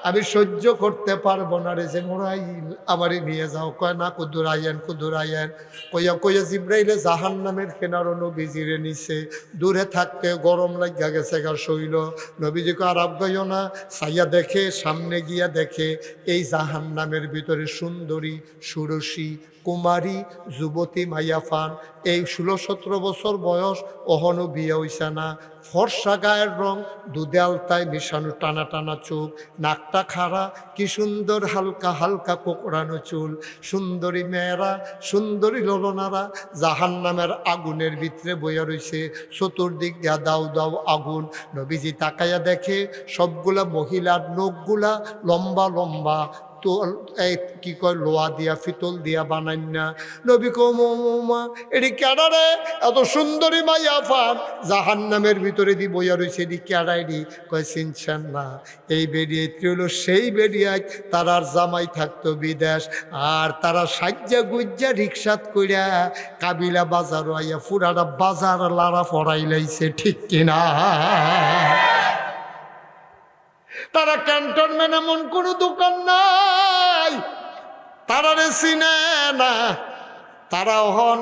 আমি সহ্য করতে পারবো না রে জিবরাইল, আমারে নিয়ে যাও। কয় না কুদুর আয়েন, কুদুর আয়েন। কইয়া জিবরাইলে জাহান্নামের কিনারো নবীজিরে নিছে। দূরে থাকতে গরম লাগিয়া গেছে গা শৈল। নবীজিকে আর আবগাইও না, চাইয়া দেখে, সামনে গিয়া দেখে এই জাহান্নামের ভিতরে সুন্দরী, সুরসী, কুমারী, যুবতী মাইয়া ফান, এই 16-17 বছর বয়স, অহনো বিয়ে হইছে না, ফর্সা গায়ের রং, দুধে আলতায় মিশানো টানা টানা চোখ, নাকটা খাড়া, কি সুন্দর হালকা হালকা কোকড়ানো চুল, সুন্দরী মেয়েরা, সুন্দরী ললনারা জাহান্নামের আগুনের ভিতরে বইয়া রইছে, চতুর্দিক দিয়া দাও দাও আগুন। নবীজি তাকাইয়া দেখে সবগুলা মহিলার নখগুলা লম্বা লম্বা, তো এই কি কয় লোহা দিয়া, ফিতল দিয়া বানাই না। নবী কো মা এটি কেডা রে, এত সুন্দরী মাইয়া ফান জাহান্নামের ভিতরে দি বইয়া রয়েছে, এটি কেডা? এটি কয় চিনছেন না, এই বেরিয়েত্রী হলো সেই বেরিয়ায় তারার জামাই থাকতো বিদেশ, আর তারা সাজ্জা গুজ্জা রিক্সাত কইরা কাবিলা বাজারও আইয়া ফুরাটা বাজার লাড়া ফড়াই লাইছে, ঠিক কিনা? তারা ক্যান্টনমেন্ট এমন কোনো দোকান নাই তারা রে চিনে না। তারা হন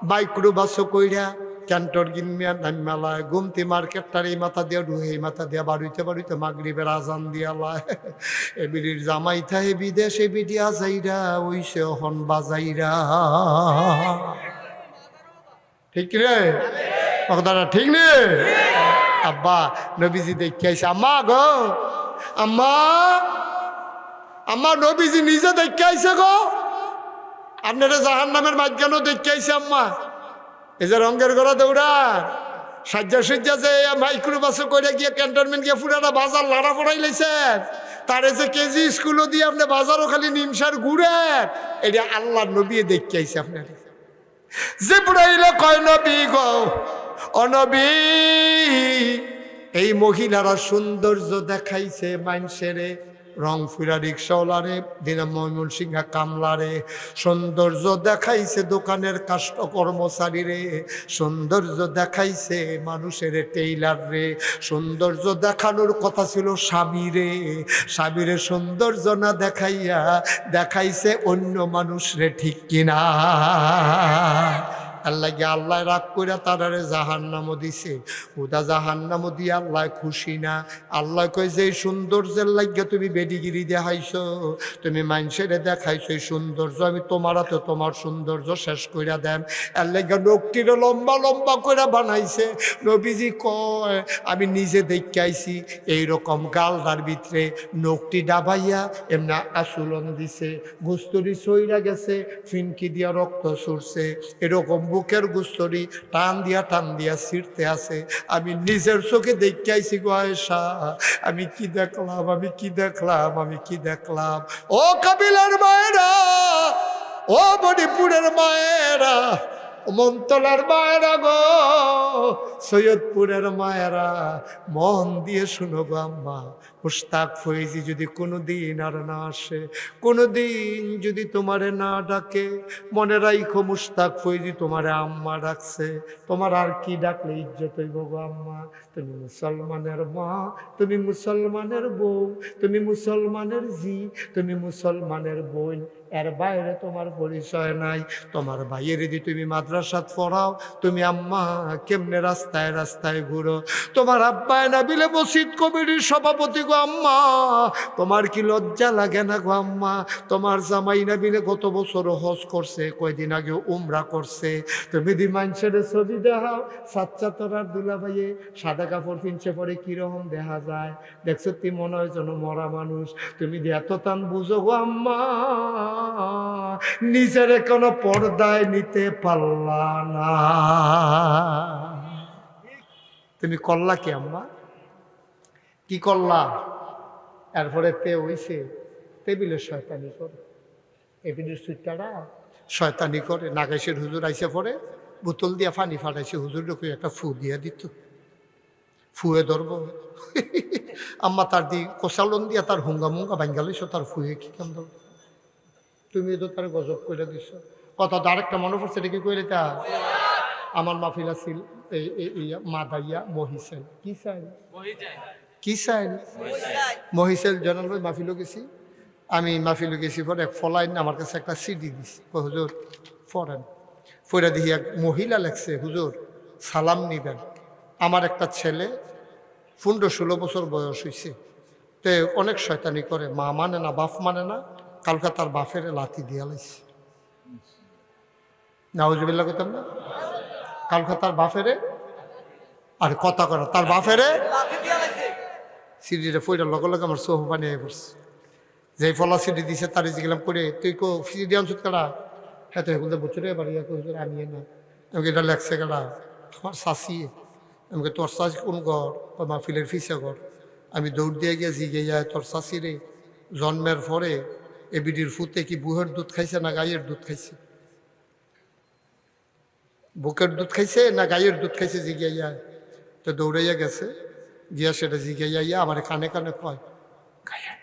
মাইক্রোবাসও কইরা ক্যান্টর গিনমিয়া নাইমালায়, গুমতি মার্কেটটার এই মাথা দিয়া ঢুহে এই মাথা দিয়া বাড়িতে বাড়িতে মাগরিবের আজান দিয়ালায়। এবিডির জামাই থাহে বিদেশে, বিডিয়া যাইরা ওইসে হন বাজাইরা, ঠিক রে কথাটা? ঠিক নে? আব্বা নবীজি দেখে আইসে, আম্মা গো, আম্মা, আম্মা নবীজি নিজে দেখে আইসে গো, আপনারা জাহান্নামের মাঝখানেও দেখে আইসে আম্মা। এই যে রঙের গড়া দৌড়া সাজ্জা সজ্জা যে মাইক্রোবাসে করে গিয়ে ক্যান্টনমেন্ট গিয়ে পুরাটা বাজার লাড়া পড়াই লাইছেন, তারে যে কেজি স্কুলও দিয়ে আপনি বাজারও খালি নিমসার ঘুরেন, এটা আল্লাহ নবী দেখে আইসে আপনার। জিবরাইল কয় নবী গো, ও নবী, এই মহিলারা সৌন্দর্য দেখাইছে মানুষেরে, রংপুরা রিক্সাওয়ালারে, দিনা ময়মনসিংহা কামলারে, সৌন্দর্য দেখাইছে দোকানের কাষ্ট কর্মচারী রে, সৌন্দর্য দেখাইছে মানুষের টেইলার রে, সৌন্দর্য দেখানোর কথা ছিল স্বামীরে, স্বামীরে সৌন্দর্য না দেখাইয়া দেখাইছে অন্য মানুষ রে, ঠিক কিনা? আল্লাহ আল্লাহ রাগ করে তারারে জাহান্নামও দিছে, ওটা জাহান্নামও দিয়ে আল্লাহ খুশি না। আল্লাহ কয় যে সৌন্দর্যের লাগিয়া তুমি বেডিগিরি দেখাইছো, তুমি মানুষের দেখাইছো, এই সৌন্দর্য আমি তোমার হাতে তোমার সৌন্দর্য শেষ করে দেন। এর লাগিয়া নখটিরে লম্বা লম্বা করে বানাইছে। নবীজি কয় আমি নিজে দেখে আইছি, এইরকম গালদার ভিতরে নখটি ডাবাইয়া এমনা আচুলন দিছে, গুস্তরি সইরা গেছে, ফিনকি দিয়া রক্ত ছুটছে, এরকম বুকের গুস্তরি টান দিয়া ছিঁড়তে আছে। আমি নিজের চোখে দেখতে আইছি গো আয়েশা, আমি কি দেখলাম, আমি কি দেখলাম, আমি কি দেখলাম। ও কাবিলার মায়েরা, ও মণিপুরের মায়েরা, মনতলার মায়েরা গো, সৈয়দপুরের মায়েরা, মন দিয়ে শুনো গো আম্মা, মুশতাক ফয়েজি যদি কোনোদিন আর না আসে, কোনোদিন যদি তোমারে না ডাকে, মনে রাইখো মুশতাক ফয়েজি তোমারে আম্মা ডাকছে, তোমার আর কি ডাকলে ইজ্জত হইব গো আম্মা। তুমি মুসলমানের মা, তুমি মুসলমানের বউ, তুমি মুসলমানের জি, তুমি মুসলমানের বোন, এর বাইরে তোমার পরিচয় নাই। তোমার ভাইয়ের যদি তুমি মাদ্রাসাত পড়াও, তুমি আম্মা কেমনে রাস্তায় রাস্তায় ঘুরো। তোমার আব্বায় না বিলে মসজিদ কমিটির সভাপতি গো আম্মা, তোমার কি লজ্জা লাগে না গো আম্মা? তোমার জামাই না বিলে গত বছর হজ করছে, কয়দিন আগে উমরা করছে। তুমি দি মানুষের ছবি দেখাও, সাচ্চা তোরার দুলা ভাইয়ে সাদা কাপড় পিনছে পরে কিরকম দেখা যায়, দেখছো তুই মনে হয় যেন মরা মানুষ। তুমি দি এত টান বুঝো গো আম্মা, নিজের কোনো পর্দায় নিতে পারলা না। তুমি করলা কি আম্মা, কি করলা? এরপরে তে হইছে টেবিলের শয়তানি করে, টেবিলের সুইটারা শয়তানি করে। নাগেশের হুজুর আইসে পরে বোতল দিয়া পানি ফাটাইছে, হুজুর লোক একটা ফু দিয়া দিত, ফুয়ে ধরব। আম্মা তার দি কোষালন দিয়া তার হুঙ্গা মুঙ্গা ভাঙ্গালিস, তার ফুয়ে কি কেন ধরব? তুমি তো তার গজব করে দিছ। কথা তো আরেকটা মনে পড়ছে, এটা কি কইলে তা আমার মাহফিল আছিল মাদাইয়া মহিসেল, কি চাই কি চাই মহিসেল জনাল ভাই মাহফিলও গেছি, আমি মাহফিলও গেছি। পরে এক ফলাইন আমার কাছে একটা সিডি দিছি, হুজুর ফরেন ফইরা দেখি এক মহিলা লেখছে, হুজুর সালাম নিবেন। আমার একটা ছেলে 15-16 বছর বয়স হয়েছে, তো অনেক শয়তানি করে, মা মানে না, বাপ মানে না। কালকা তার বাপের লাথি দিয়া লাইছে, নাউজুবিল্লাহ করতাম না, কালকা তার বাপেরে, আর কথা করা তার বাপেরে সিডিটা ফইটার লগে লগে আমার চোখ পানি হয়ে পড়ছে। যে ফলা সিডি দিছে তার গেলাম করে, তুই কো সিডি আনছুত কাটা, হ্যাঁ তো এগুলো বছরে বাড়ি আমি না, আমাকে এটা লেখছে কাটা আমার শাসি, আমাকে তোর শাসি কোন ঘর, ওই মাহফিলের ফিসে ঘর। আমি দৌড় দিয়ে গিয়ে জিগে যায়, তোর শাসি রে জন্মের পরে এবিডির ফুতে কি বুহের দুধ খাইছে না গাইয়ের দুধ খাইছে, বুকের দুধ খাইছে না গাইয়ের দুধ খাইছে জিগাইয়া। তো দৌড়াইয়া গেছে, গিয়া সেটা জিগাইয়া আমার কানে কানে কয় গাইয়ের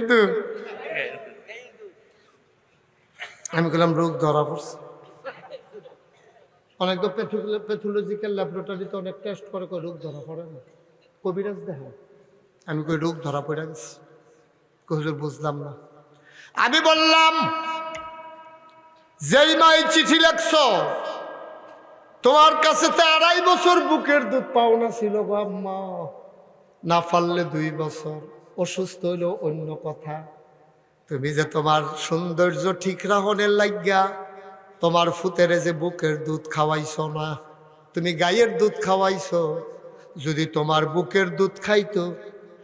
দুধ। আমি বললাম রোগ ধরা পড়ছে। অনেক তো প্যাথোলজিক্যাল ল্যাবরেটরিতে অনেক টেস্ট করে রোগ ধরা পড়ে না, কবিরাজ দেখা। আমি কই রোগ ধরা পড়ে গেছি, হুজুর বুঝলাম না। আমি বললাম যেই মাই চিঠি লেখছ, তোমার কাছে তো 2.5 বছর বুকের দুধ পাওনা ছিল গো আম্মা, না পারলে 2 বছর, অসুস্থ হইল অন্য কথা। তুমি যে তোমার সৌন্দর্য ঠিক রাখনের লাগিয়া তোমার ফুতেরে যে বুকের দুধ খাওয়াইছ না, তুমি গাইয়ের দুধ খাওয়াইছ। যদি তোমার বুকের দুধ খাইতো,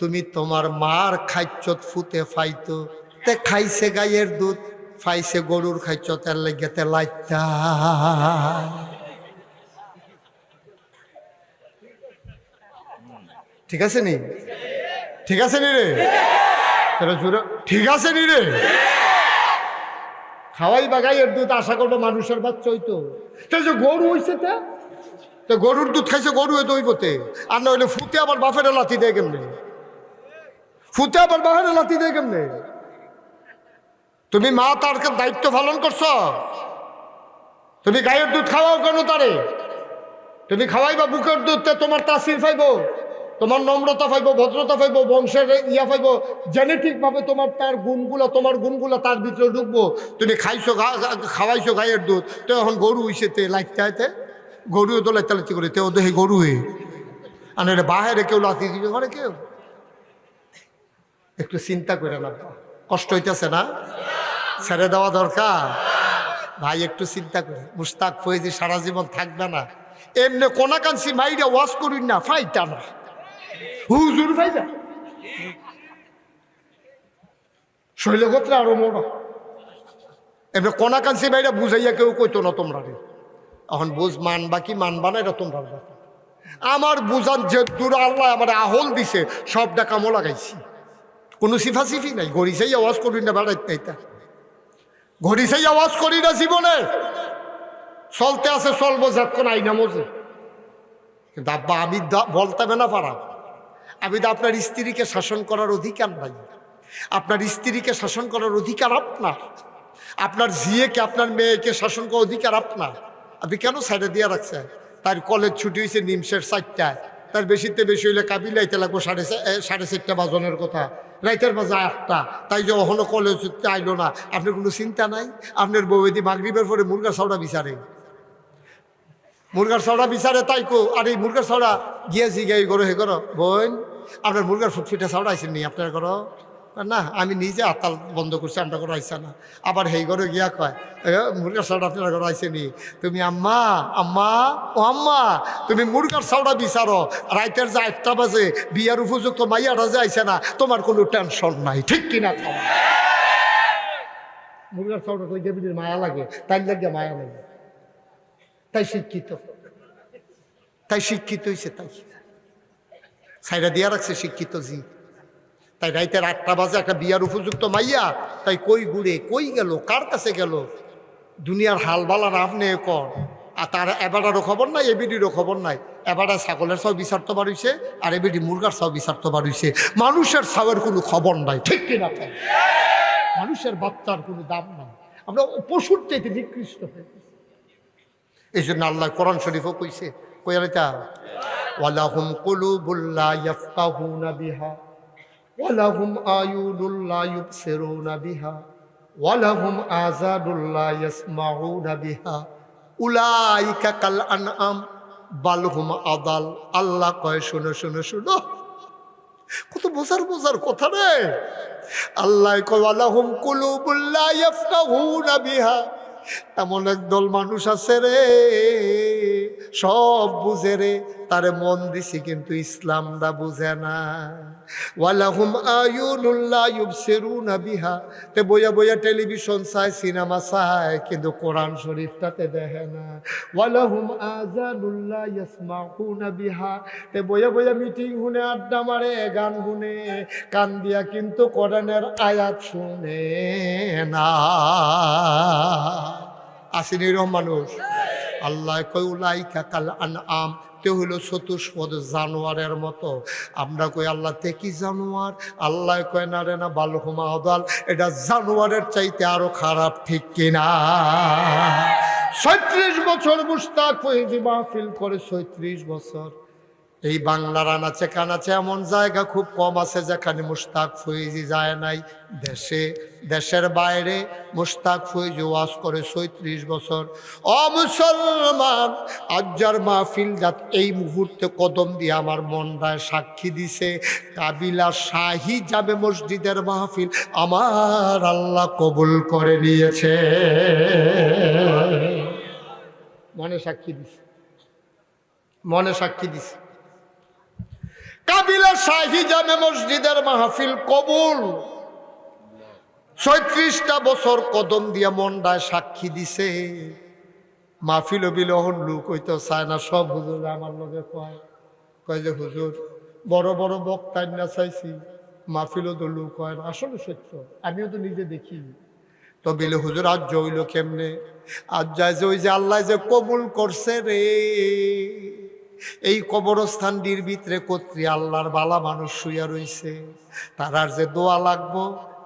তুমি তোমার মার খাইছত ফুতে ফাইতো, তে খাইছে গাইয়ের দুধ, ফাইছে গরুর খাইছ, তার লাগিয়া তে লাইতা। ঠিক আছে নি, ঠিক আছে নি রে? ঠিক আছে নি রে? খাওয়াই বা গাইয়ের দুধ আশা করবো মানুষের বাচ্চা হইতো। যে গরু হইছে তো গরুর দুধ খাইছে, গরু হইতো হইবতে। আর না হইলে ফুতে আবার বাফের লাথি দেয় কেমনে? ফুতে আবার বাফের লাথি দেয় কেমনে? তুমি মা, তার দায়িত্ব পালন করছো। তুমি গায়ের দুধ খাওয়াও কেন তারে? তুমি খাওয়াইবা বুকের দুধ, তোমার তাসির পাইব, তোমার নম্রতা পাইব, ভদ্রতা পাইব, বংশের ইয়া পাইব, জেনেটিক ভাবে তোমার তার গুণগুলা, তোমার গুণগুলা তার ভিতরে ঢুকবো। তুমি খাইছো, খাওয়াইছো গায়ের দুধ, তো এখন গরু হইছে তে লাইতে আইতে, গরুও তো লাইতে লাইতে করে তে ওদের গরু হয়ে আর এটা বাহিরে কেউ লাথি দিবে ঘরে কেউ। একটু চিন্তা করে না, কষ্ট হইতেছে না? ছেড়ে দেওয়া দরকার ভাই, একটু চিন্তা করে। মুস্তাক ফয়েজি সারা জীবন থাকবে না। এমনি কোনাকাঞ্চি মাইরা ওয়াশ করিন না, ফাইটা না হুজুর ফাইটা শৈলগোত্রে আরো মোড়া। এমনি কোনাকাঞ্চি মাইরা বুঝাইয়া কেউ কইতো না তোমরা রে। এখন বুঝ, মানবা কি মানবা না এটা তোমরা ব্যাপার। আমার বুঝান যে দূর আল্লাহ আমার আহল দিছে, সব ডাকামো লাগাইছি, কোনো সিফাসিফি নাই। ঘড়িসাই আওয়াজ করি না বেড়াইতে নাইতা, ঘড়িসাই আওয়াজ করি না জীবনে। চলতে আছে চলবো যতক্ষণ আইনা মজে। কিন্তু আব্বা আমি বলতে হবে না পারা, আমি তো আপনার স্ত্রীকে শাসন করার অধিকার নাই। আপনার স্ত্রীকে শাসন করার অধিকার আপনার, আপনার ঝিয়েকে আপনার মেয়েকে শাসন করার অধিকার আপনার। আপনি কেন সাইডে দিয়ে রাখছেন? তার কলেজ ছুটি হয়েছে নিমসের 4টায়, তার বেশিতে বেশি হইলে কাবিলাইতে লাগবো 4:30 বাজনের কথা, রাইতের বাজে 8টা, তাই যে ওখানে কলেজ আইলো না। আপনার কোনো চিন্তা নাই? আপনার বৌদি মাগরিবের পরে মুরগার ছড়া বিচারে, মুরগার ছড়া বিচারে, তাই কো আর এই মুরগার ছড়া গিয়েছি গাই করো হে করো বোন, আপনার মুরগার ফুটফুটে ছড়া আইসেন নি আপনার করো না, আমি নিজে আতাল বন্ধ করছি, আমরা করে আইসা না। আবার হেই ঘরে গিয়া কয় মুরগার ছড়া আপনার ঘরে আইসে নি, তুমি আম্মা আম্মা ও আম্মা তুমি মুরগার ছড়া বিচারো, রাইতের যে 8টা বাজে বিয়ার উপযুক্ত মাইয়াটা যে আইসে না, তোমার কোনো টেনশন নাই, ঠিক কিনা? মুরগার ছড়া কই দেবীর মায়া লাগে, তাই লাগে মায়া লাগে, তাই শিক্ষিত, তাই শিক্ষিত হয়েছে, তাই সাইডা দিয়া রাখছে শিক্ষিত জি। তাই রাইতের 8টা বাজে একটা বিয়ার উপযুক্ত মাইয়া, তাই কই ঘুরে কই গেল, কার কাছে গেল, দুনিয়ার হাল বালার আপনি কর। আর তার এবারও খবর নাই, এবিডিরও খবর নাই। এবারে ছাগলের ছাও বিচার তো বাড়িছে, আর এবিডি মুরগার ছাও বিচার তো বাড়িছে। মানুষের ছাওয়ের কোনো খবর নাই, ঠিক কিনা? মানুষের বাচ্চার কোনো দাম নাই, আমরা পশুর চাইতে নিকৃষ্ট হয়ে। এই জন্য আল্লাহ কোরআন শরীফও কইছে, কইয়াটা ওয়ালাহুম কুলুবুল লা ইয়াফকাহুনা বিহা ওয়ালাহুম আয়ুনুল লা ইউবসিরুনা বিহা ওয়ালাহুম আযানুল লা ইয়াসমাউনা বিহা উলাইকা কাল আনআম বাল হুম আদাল। আল্লাহ কয় শুনো শুনো শুনো, কত বোঝার বোঝার কথা রে। আল্লাহ কয় ওয়ালাহুম কুলুবুল লা ইয়াফকাহুনা বিহা, এমন একদল মানুষ আছে রে সব বুঝে রে, তারে মন দিছি কিন্তু ইসলামটা বুঝে না। ওয়ালাহুম আয়ুনুল লা ইউবসিরুনা বিহা, তে বইয়া বইয়া টেলিভিশন চায়, সিনেমা চায়, কিন্তু কোরআন শরীফটাতে দেখে না। ওয়ালাহুম আযানুল লা ইয়াসমাউনা বিহা, তে বইয়া বইয়া মিটিং শুনে, আড্ডা মারে, গান শুনে, কান দিয়া কিন্তু কোরআনের আয়াত শুনে না। আসেনি এরকম মানুষ? আল্লাহ কই উলাইকা কাল আনআম, তে হইল চতুষ্পদ জানোয়ারের মতো। আমরা কই আল্লাহ তে কি জানোয়ার? আল্লাহ কয় না রে না, বালহুমা আদাল, এটা জানোয়ারের চাইতে আরো খারাপ, ঠিক কিনা? 36 বছর মুশতাক ফয়েজি মাহফিল করে, 36 বছর। এই বাংলার আনাচে কানাচে এমন জায়গা খুব কম আছে যেখানে মুশতাক ফয়েজি যায় নাই। দেশে দেশের বাইরে মুশতাক ফয়েজি ওয়াজ করে 36 বছর। ও মুসলমান, আজ্জার মাহফিল যাত এই মুহূর্তে কদম দিয়ে আমার মনটায় সাক্ষী দিছে, কাবিলা শাহী জামে মসজিদের মাহফিল আমার আল্লাহ কবুল করে নিয়েছে। মনে সাক্ষী দিছে, মনে সাক্ষী দিছে। কাবিলা শাহী জামে মসজিদের মাহফিল কবুল, 36টা বছর কদম দিয়া মন্ডায় সাক্ষী দিছে। মাহফিল বিলহন লোক হইতে চায় না, সব হুজুর আমার লগে কয় যে হুজুর বড় বড় বক্তা না চাইছি, মাহফিলও তো লোক হয় না, আসলে সত্য, আমিও তো নিজে দেখি। তো বিলে হুজুর আজ জইল কেমনে? আজ যায় যে ওই যে আল্লাহ যে কবুল করছে রে, এই কবরস্থানটির ভিতরে কর্তৃ আল্লাহর বালা মানুষ শুইয়া রইছে, তারার যে দোয়া লাগবো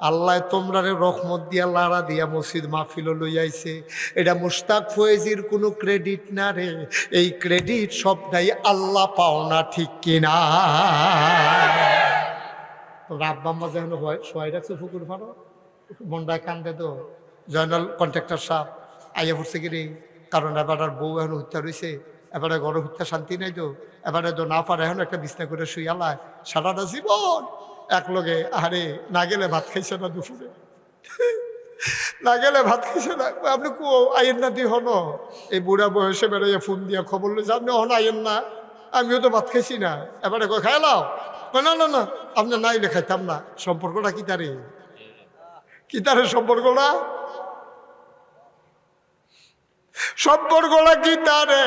আল্লাহ তোমরা রহমত দিয়া লাড়া দিয়া মসজিদ মাহফিল লইয়াইছে। এটা মুশতাক ফয়েজির কোনো ক্রেডিট না রে, এই ক্রেডিট সবটাই আল্লাহ পাও না, ঠিক কিনা? তোমরা আব্বাম্মা যেন সবাই রাখছে ফুকুর ফাড়ো, মনটায় কান্দে তো জয়নাল কন্ট্রাক্টর সাহেব আইয়া পড়ছে কি রে, কারণ এবার বউ এখন হত্যা রয়েছে, এবারে গড় হত্যা শান্তি নাই তো, এবারে তো না পারে এখন একটা বিছনা করে শুইয়ালায় সারাটা জীবন এক লগে। আরে না গেলে ভাত খাইছে না দুপুরে, না গেলে ভাত খাইছে না, আপনি কো আইন না দি হন? এই বুড়া বয়সে বেড়াইয়া ফোন দিয়া খবর লইছে আপনি হন আইন না, আমিও তো ভাত খাইছি না, এবারে কই খাইলাও? না না না আপনি নাইলে খাইতাম না। সম্পর্কটা কি তারে, কি তারে সম্পর্কটা, সম্পর্কটা কি তারে?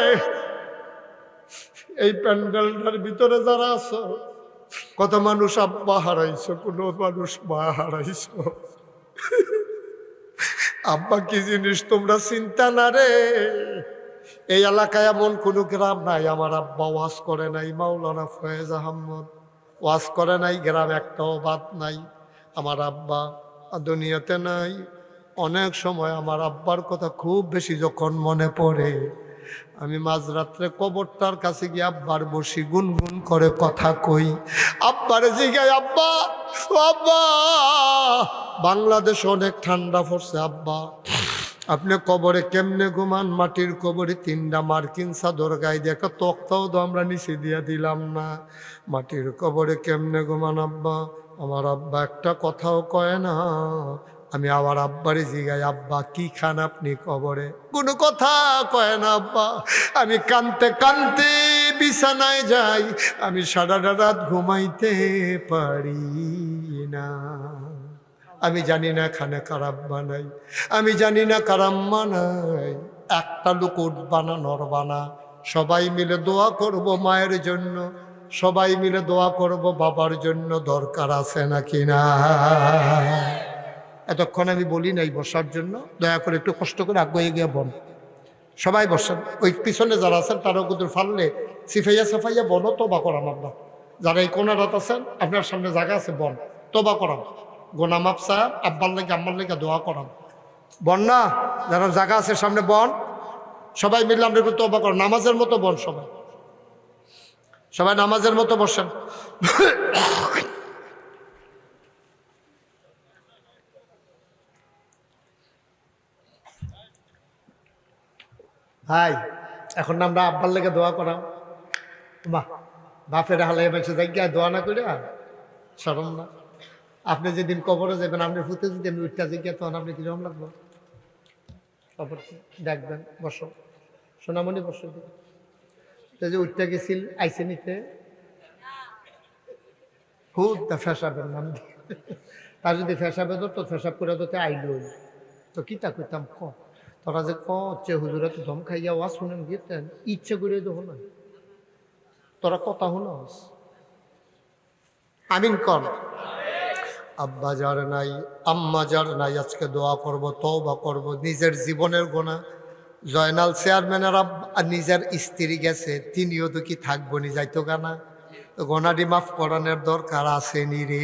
এই প্যান্ডেলটার ভিতরে যারা আছো, কত মানুষ আব্বা হারাইছো, কোন মানুষ মা হারাইছো। আব্বা কি জিনিস তোমরা চিন্তা না রে। এই এলাকায় এমন কোনো গ্রাম নাই আমার আব্বা ওয়াজ করে নাই। মাওলানা ফয়েজ আহমদ ওয়াজ করে নাই, গ্রাম একটাও বাদ নাই। আমার আব্বা দুনিয়াতে নাই। অনেক সময় আমার আব্বার কথা খুব বেশি যখন মনে পড়ে, আমি মাঝরাত্রে কবরটার কাছে গিয়ে আব্বার বসি, গুনগুন করে কথা কই। আব্বারে জিগাই, আব্বা ও আব্বা, বাংলাদেশ অনেক ঠান্ডা পড়ছে, আব্বা আপনি কবরে কেমনে ঘুমান? মাটির কবরে 3টা মার্কিন চাদর গায়ে দিয়ে, একটা তক্তাও তো আমরা নিচে দিয়ে দিলাম না, মাটির কবরে কেমনে ঘুমান আব্বা? আমার আব্বা একটা কথাও কয় না। আমি আমার আব্বারে জিগাই, আব্বা কি খান আপনি কবরে? কোনো কথা কয় না আব্বা। আমি কানতে কানতে বিছানায় যাই, আমি সারাটা রাত ঘুমাইতে পারি না। আমি জানি না খানে খারাপ বানাই, আমি জানি না কারাম্মা নাই। একটা লোক উঠবা না, নড়বা না। সবাই মিলে দোয়া করব মায়ের জন্য, সবাই মিলে দোয়া করব বাবার জন্য। দরকার আছে নাকি না? এতক্ষণ আমি বলি নাই বসার জন্য, দয়া করে একটু কষ্ট করে আগে গিয়ে বন, সবাই বসেন। ওই পিছনে যারা আছেন তারাও কিন্তু ফাললে সিফাইয়া সাফাইয়া বনো, তোবা করাম আমরা। যারা এই কোনারাত আছেন আপনার সামনে জায়গা আছে, বন তোবা করাম, গোনা মাপ সাহেব আব্বার লেগে আম্মার লেগে দোয়া করাম, বন না? যারা জায়গা আছে সামনে বন, সবাই মিললে আমরা একটু তোবা করাম, নামাজের মতো বন, সবাই সবাই নামাজের মতো বসেন। ভাই এখন আমরা আব্বার লেগে দোয়া করাম। বাহ, বাপের হালাই বেঁচে যাই দোয়া না করে সরম না? আপনি যেদিন কবরে যাবেন, আপনি ফুতে যদি আমি উঠতে যাই, তখন আপনি কিরকম লাগবো? কবর দেখবেন, বসো সোনামণি, বসো। যে উঠতে গেছিল আইসে নিতে খুব ফেসাবের নাম দিয়ে, তার যদি ফেসাবে তো ফেসাব করে দিতে আইলো, তো কি তা করতাম? তোরা যে কে হুজুরা তো ধম খাইয়া ওয়া শুনেন গিয়েতেন, ইচ্ছে করে দেবো না, তোরা কথা শুনস। আমিন কর। আব্বা যার নাই, আম্মা যার নাই, আজকে দোয়া করব, তওবা করব। নিজের জীবনের গোনা, জয়নাল চেয়ারম্যানের নিজের স্ত্রী গেছে, তিনিও তো কি থাকবো নি, যাইতো গানা, গোনাডি মাফ করানোর দরকার আছে নি রে।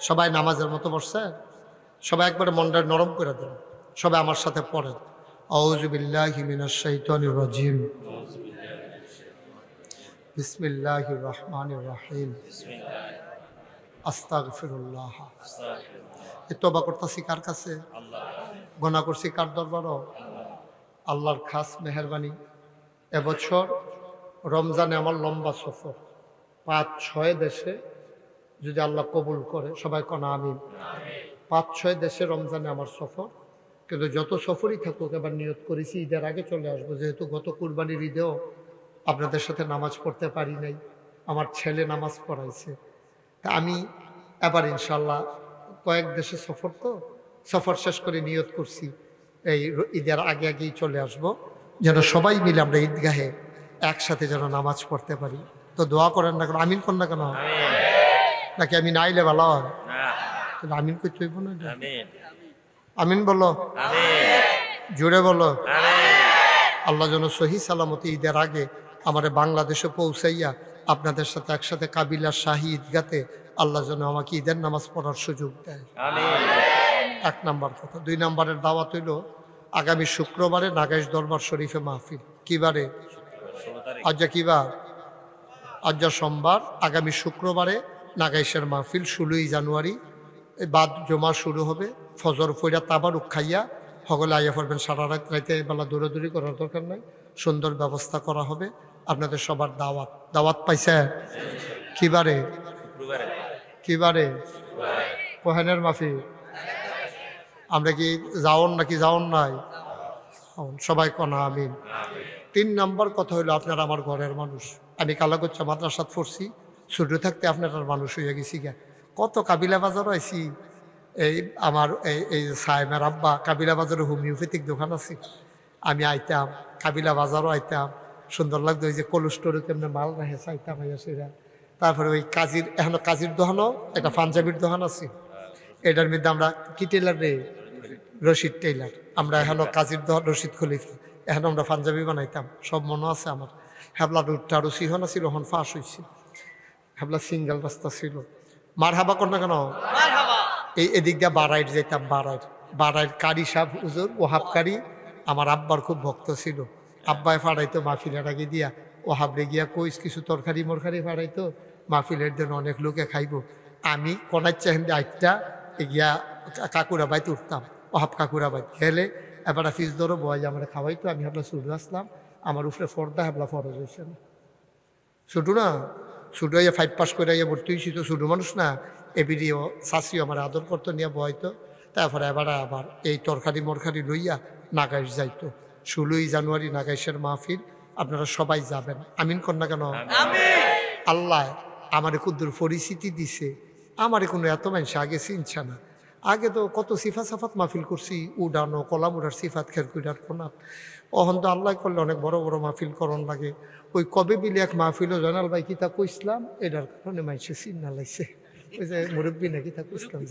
সবাই নামাজের মতো বসছে, সবাই একবারে মনটা নরম করে দেন, সবাই আমার সাথে পড়েন। আউযু বিল্লাহি মিনাশ শাইতানির রাজিম, বিসমিল্লাহির রহমানির রহিম, আস্তাগফিরুল্লাহ। তওবা করতেছি কার কাছে? গুনাহ করছি কার দরবারও? আল্লাহর খাস মেহেরবানি। এবছর রমজানে আমার লম্বা সফর, 5-6 দেশে, যদি আল্লাহ কবুল করে, সবাই কনা আমিন। 5-6 দেশে রমজানে আমার সফর। কিন্তু যত সফরই থাকুক, এবার নিয়ত করেছি ঈদের আগে চলে আসবো, যেহেতু গত কুরবানির ঈদেও আপনাদের সাথে নামাজ পড়তে পারি নাই, আমার ছেলে নামাজ পড়াইছে। তা আমি এবার ইনশাল্লাহ কয়েক দেশে সফর, তো সফর শেষ করে নিয়ত করছি এই ঈদের আগে আগেই চলে আসব, যেন সবাই মিলে আমরা ঈদগাহে একসাথে যেন নামাজ পড়তে পারি। তো দোয়া করেন না কেন? আমিন কর না কেন? নাকি আমি নাইলে ভালো হয়? তাহলে আমিন করতে হইব না? আমিন বলো, জোরে বলো। আল্লাহ যেন সহি সালামতি ঈদের আগে আমার বাংলাদেশে পৌঁছাইয়া আপনাদের সাথে একসাথে কাবিলা শাহী ঈদগাতে আল্লাহ যেন আমাকে ঈদের নামাজ পড়ার সুযোগ দেয়। এক নাম্বার কথা। 2 নাম্বারের দাওয়াত হইল আগামী শুক্রবারে নাগাইশ দরবার শরীফে মাহফিল। কিবারে? আজ কিবার? আজ সোমবার। আগামী শুক্রবারে নাগাইশের মাহফিল 16ই জানুয়ারি। বাদ জমা শুরু হবে, ফজর ফইরা তাবারুক খাইয়া সকলে আইয়া পড়বেন। সারা রাত রাইতে বেলা দৌড়াদৌড়ি করার দরকার নাই, সুন্দর ব্যবস্থা করা হবে। আপনাদের সবার দাওয়াত। দাওয়াত পাইছে? কিবারে? কিবারে? কোহেনের মাহফিল। আমরা কি যাওন নাকি যাওন নাই? সবাই কনা আমিন। 3 নম্বর কথা হইলো আপনারা আমার ঘরের মানুষ। আমি কালাগোচ্ছা মাদ্রাসাত পড়ছি, ছোট থাকতে আপনার মানুষ হইয়া গেছি গা। কত কাবিলা বাজারও আইসি। এই আমার এই সাহেবের আব্বা কাবিলা বাজারে হোমিওপ্যাথিক দোকান আছে, আমি আইতাম, কাবিলা বাজারও আইতাম। সুন্দর লাগতো ওই যে কোল্ড স্টোরে কেমনে মাল রাখে চাইতাম আইয়া সেরা। তারপরে ওই কাজীর, এখনো কাজীর দোকানও একটা পাঞ্জাবির দোকান আছে, এটার মধ্যে আমরা কি টেলার রে, রশিদ টেইলার। আমরা এখনো কাজীর দোকান রশিদ খলিফা, এখন আমরা পাঞ্জাবি বানাইতাম, সব মনে আছে আমার। হেবলা রুটটা আরো সিহনা ছিল, হন ফাঁস হয়েছে। হেবলা সিঙ্গেল রাস্তা ছিল। মার হাবা কর না কেন? এই এদিক দিয়ে বাড়াইট যেতাম। বাড়াইট কারি সাহ হুজুর ওহাবকারী আমার আব্বার খুব ভক্ত ছিল। আব্বায় ফাড়াইতো মাহফিলের আগে দিয়া, ওহাবরে গিয়া কইস কিছু তরকারি মরকারি ফাড়াইতো, মাহফিলের জন্য অনেক লোকে খাইব। আমি কনার চাহিদা আইটা গিয়া কাকুরা বাইতে উঠতাম, ওহাব কাকুরা বাইতে খেলে এবার ফিস ধরো বয় আমরা খাওয়াইতো। আমি হাবলা ছুটু আসলাম, আমার উপরে ফর্দা হাবলা ফরজ হয়েছে না। ছুটু না, ছুটু হইয়া 5 পাস করে ইয়ে ভর্তি হয়েছি তো, ছুটু মানুষ না। এবিডিও শাশিও আমার আদর করতো, নিয়ে বয়তো। তারপরে এবার আবার এই তরকারি মরকারি লইয়া নাগাইশ যাইতো। 16ই জানুয়ারি নাগাইশের মাহফিল, আপনারা সবাই যাবেন। আমিন কর না কেন? আল্লাহ আমারে কুদ্দুর পরিস্থিতি দিছে, আমারে কোনো এত মানুষ আগে চিনছে না। আগে তো কত সিফা সাফাত মাহফিল করছি, উডানো কলামুড়ার সিফাত খেরকুইডার কোনাত। অহন তো আল্লাহ করলে অনেক বড় বড় মাহফিল করণ লাগে। ওই কবে বিলে এক মাহফিলও জানাল ভাই কিতা কইসলাম, এটার কারণে মানুষে চিন্না লাগছে। ওই যে মুরব্বী নাকি তা কইসলাম,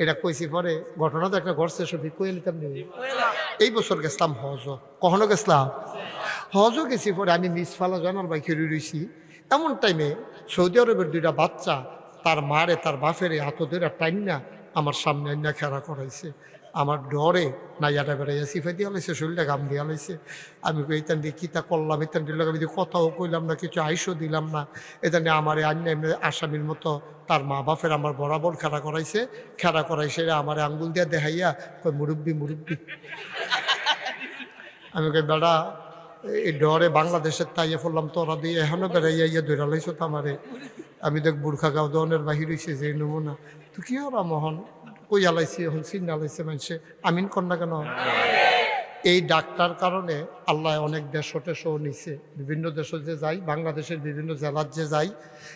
এটা কইছি। পরে ঘটনা তো একটা ঘটছে, সবই কয়ে নিতাম নেই। এই বছর গেছিলাম হজ, কখনো গেছিলাম হজও গেছি। পরে আমি মিস ফালা জানাল ভাই খেয়ে রয়েছি। এমন টাইমে সৌদি আরবের 2টা বাচ্চা তার মারে তার বাপের হাত ধরে টাইনা আমার সামনে আইনা খেলা করাইছে। আমার ডরে নাইয়াটা বেড়াইয়া সিফা দিয়া লাইছে, শরীরটা গাম দিয়া লাইছে। আমি এইতান দিয়ে কিতা করলাম, এতান দিয়ে আমি কথাও কইলাম না, কিছু আইসও দিলাম না। এতান দিয়ে আমার আইনা আসামির মতো তার মা বাপের আমার বরাবর খেলা করাইছে। আমার আঙ্গুল দিয়া দেখাইয়া কই মুরব্বী। আমি কই বেড়া এই ডরে বাংলাদেশের তাইয়া পড়লাম, তোরা দিয়ে এখনো বেড়াইয়া ইয়া ধরা লাইছো তো আমারে। আমি দেখ বুর্খা গাও দনের বাহির হয়েছে যে নমুনা, তো কি ওরা মোহন কইয়া লাইছে, এখন চিন্না লাইছে মানুষে। আমিন কর না কেন? এই ডাক্তার কারণে আল্লাহ অনেক দেশও নিছে। বিভিন্ন দেশ যে যাই, বাংলাদেশের বিভিন্ন জেলার যে যাই,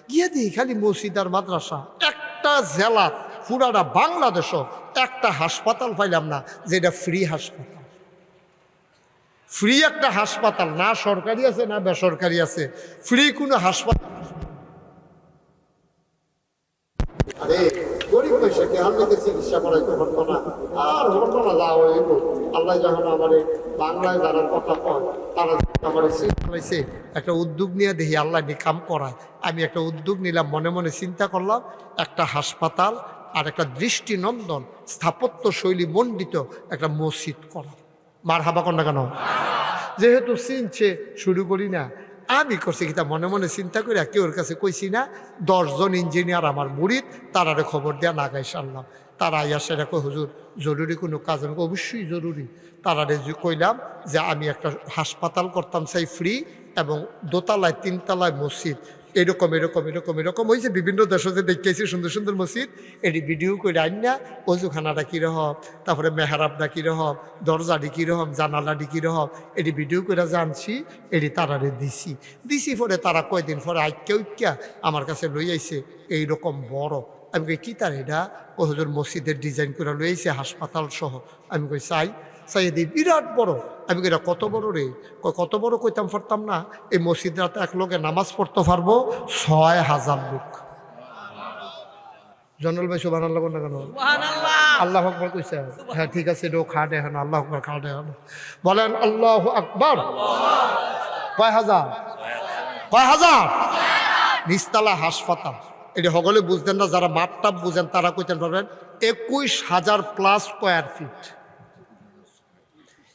গিয়ে দিই খালি মসজিদ আর মাদ্রাসা। একটা জেলা পুরাটা বাংলাদেশও একটা হাসপাতাল পাইলাম না যেটা ফ্রি হাসপাতাল। ফ্রি একটা হাসপাতাল না সরকারি আছে না বেসরকারি আছে, ফ্রি কোনো হাসপাতাল। আরে গরিব পয়সা কি হামলাতে চিকিৎসা করাইতে পারতো না? আর হতো না, যাও হইব। আল্লাহ যখন আমার বাংলায় যারা কথা কয় তারা আমার চিন্তা একটা উদ্যোগ নিয়ে দেখি আল্লাহ কাম করায়। আমি একটা উদ্যোগ নিলাম, মনে মনে চিন্তা করলাম একটা হাসপাতাল আর একটা দৃষ্টিনন্দন স্থাপত্য শৈলী মণ্ডিত একটা মসজিদ করা। মার হাবা কর না কেন? যেহেতু চিনছে শুরু করি না, আমি করছি কিতা মনে মনে চিন্তা করি, কেউ ওর কাছে কইছি না। 10 জন ইঞ্জিনিয়ার আমার মুরিদ, তারারে খবর দেয়া নাগাই সারলাম। তারা আইয়া সেটা কই হুজুর জরুরি কোনো কাজ? আমি অবশ্যই জরুরি। তারারে কইলাম যে আমি একটা হাসপাতাল করতাম চাই ফ্রি, এবং 2 তলায় 3 তলায় মসজিদ, এরকম এরকম এরকম এরকম। ওই যে বিভিন্ন দেশে যে দেখেছি সুন্দর সুন্দর মসজিদ, এটি ভিডিও করে আইন না, অজুখানাটা কীরকম, তারপরে মেহরাবটা কীরকম, দরজাটি কীরকম, জানালাটি কীরকম, এটি ভিডিও করে জানছি। এটি তারারে দিছি পরে তারা কয়দিন পরে আইক্যা আমার কাছে লই আইছে এইরকম বড়। আমি কই কি তার এটা? ও হুজুর মসজিদের ডিজাইন করে লই আইছে হাসপাতাল সহ। আমি কই চাই দিই বিরাট বড়। আমি কই এটা কত বড় রে? কত বড় কইতাম পারতাম না। এই মসজিদে এক লোকে নামাজ পড়তে পারবো 6000 লোক। জনরল ভাই সুবহানাল্লাহ বলেন না কেন? আল্লাহ আকবার কইছে? হ্যাঁ ঠিক আছে, এটাও খাটে এখন আল্লাহ আকবার খাটে এখন বলেন আল্লাহু আকবার। কয় হাজার? কয় হাজার? নিস্তালা হাসপাতাল। এটা সকলে বুঝতেন না, যারা মাপটাপ বুঝেন তারা কইতেন পারবেন 21,000 plus square feet.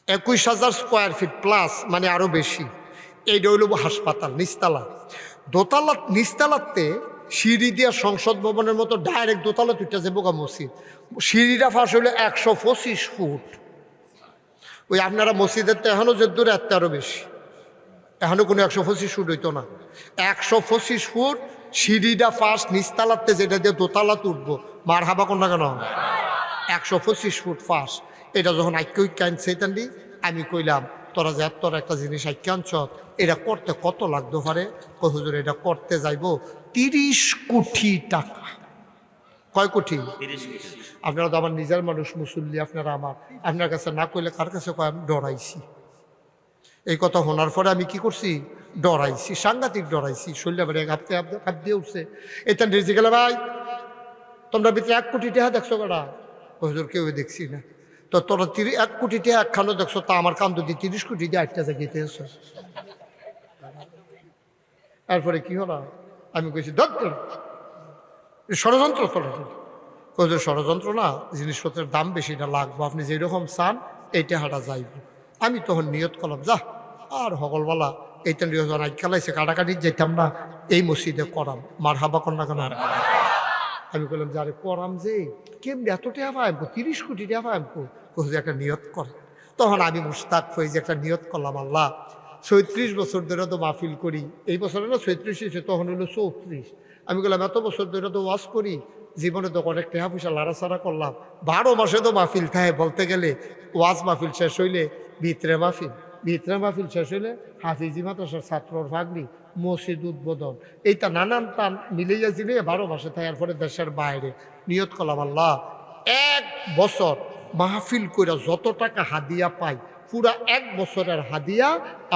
21,000 square feet plus মানে আরো বেশি। এইটা হইল হাসপাতাল নিস্তালা। দোতলা নিস্তালাতে সিঁড়ি দিয়া সংসদ ভবনের মতো ডাইরেক্ট দোতলা তুইটা যে বোকা মসজিদ। সিঁড়িটা ফাঁস হইলো 125 ফুট। ওই আপনারা মসজিদের তো এখনো যে দূরে এত আরো বেশি, এখনো কোনো 125 ফুট হইতো না। 125 ফুট সিঁড়িটা ফার্স্ট নিস্তালাতে, যেটা দিয়ে দোতলা তুলবো মার হাবা কোন না কেন? 125 ফুট ফার্স্ট। এটা যখন আইক্য আনছেন দি আমি কইলাম তোরা যে তোর একটা জিনিস আইক্য আনছ, এটা করতে কত লাগতো পারে? কই হুজুর এটা করতে যাইবো 30 কোটি টাকা। কয় কোটি? আপনারা তো আমার নিজের মানুষ, মুসল্লি আপনারা আমার, আপনার কাছে না কইলে কার কাছে কয়? আমি ডরাইছি। এই কথা শোনার পরে আমি কি করছি? ডরাইছি, সাংঘাতিক ডরাইছি। শরীরে বেড়ে কাঁপতে কাঁপ দিয়ে উঠছে। এটা রেজি গেলে ভাই তোমরা ভিতরে 1 কোটি টাকা দেখছো কটা? হুজুর কেউ দেখছি না। তো তোরা 1 কোটি টাকা একখানো দেখছো, তা আমার কান্দ দিয়ে 30 কোটি দিয়ে 8টা জায়গাতে এসো। তারপরে কি হলো? আমি কইছি ডক্টর ষড়যন্ত্র তোরা। হুজুর ষড়যন্ত্র না, জিনিসপত্রের দাম বেশি, এটা লাগবো, আপনি যেরকম চান এইটা হাঁটা যাইব। আমি তখন নিয়ত করলাম যা আর হকলবালা এইটা খেলাইছে কাটাকাটি যেতাম না, এই মসজিদে করাম। মার হাবা কন্যা কেন? আমি বললাম যারে করাম যে কেমনি এত টাকা পাইবো, 30 কোটি টাকা পাইবো। হুজুর একটা নিয়ত করে। তখন আমি মুস্তাক হয়ে যে একটা নিয়ত করলাম, আল্লাহ 36 বছর ধরে তো মাহফিল করি, এই বছরে না 36 হয়েছে, তখন হলো 34। আমি বললাম এত বছর ধরে তো ওয়াজ করি, জীবনে তো অনেক টাকা পয়সা লাড়াছাড়া করলাম, 12 মাসে তো মাহফিল থাকে বলতে গেলে। ওয়াজ মাহফিল শেষ হইলে ভিতরে মাহফিল, ভিতরে মাহফিল শেষ হইলে হাফিজি মাদ্রাসার ছাত্রর ভাগনি, মসজিদ উদ্বোধন, এইটা নানান টান মিলিয়ে জিলে 12 মাসে থাকার পরে দেশের বাইরে। নিয়ত করলাম আল্লাহ 1 বছর মাহফিল কইরা যত টাকা হাদিয়া পাই, পুরা 1 বছরের হাদিয়া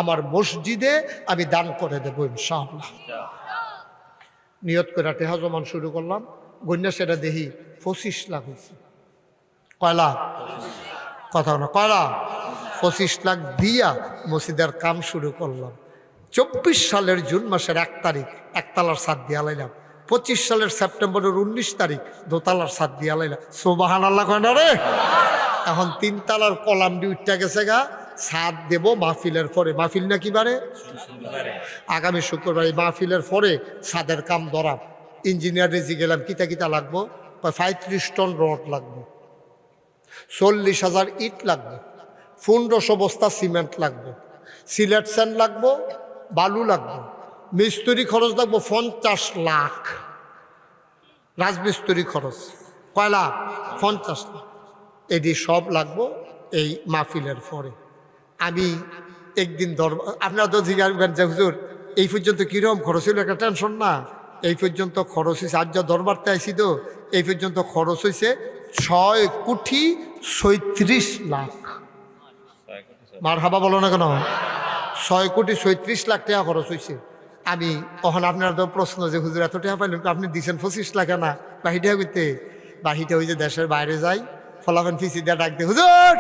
আমার মসজিদে আমি দান করে দেবো ইনশাআল্লাহ। নিয়ত করে টেহা জমান শুরু করলাম। গন্যা সেটা দেখি 25 লাখ হয়েছে। কয় লাখ? কথা না, কয় লাখ? 25 লাখ দিয়া মসজিদের কাম শুরু করলাম। 24 সালের জুন মাসের 1 তারিখ একতলার ছাদ দিয়া লাইলাম। 25 সালের সেপ্টেম্বরের 19 তারিখ দোতলার ছাদ দিয়া লাইলাম। সুবহানাল্লাহ কয় না রে? এখন 3 তলার কলাম দিয়ে উঠতে গেছে গা, ছাদ দেব মাহফিলের পরে। মাহফিল না কি বারে? আগামী শুক্রবার। এই মাহফিলের পরে ছাদের কাম ধরা। ইঞ্জিনিয়ার রেজি গেলাম, কিতা কিতা লাগবো? 35 টন রড লাগবে, 40,000 ইট লাগবে, 1500 বস্তা সিমেন্ট লাগবে, সিলেট স্যান্ড লাগবো, বালু লাগবে, মিস্ত্রি খরচ লাগবো 50 লাখ, রাজমিস্ত্রি খরচ কয় লাখ? 50 লাখ। এটি সব লাগবো এই মাহফিলের পরে। আমি একদিন দরবার, আপনারা তো জিজ্ঞাসা যে হুজুর এই পর্যন্ত কীরকম খরচ হইল, একটা টেনশন না। এই পর্যন্ত খরচ হয়েছে, আজ যা দরবারতে আইসি তো, এই পর্যন্ত খরচ হয়েছে 6,36 লাখ। মার হাবা বলো না কেন? 6,36 লাখ টাকা খরচ হয়েছে। আমি তখন আপনার তো প্রশ্ন যে হুজুর এত টাকা পাইলেন, আপনি দিচ্ছেন 25 লাখ না বাহিটা করতে? বাহিটা ওই যে দেশের বাইরে যাই, ফলাফেন ফিসি দিয়ে ডাকতে, হুজুর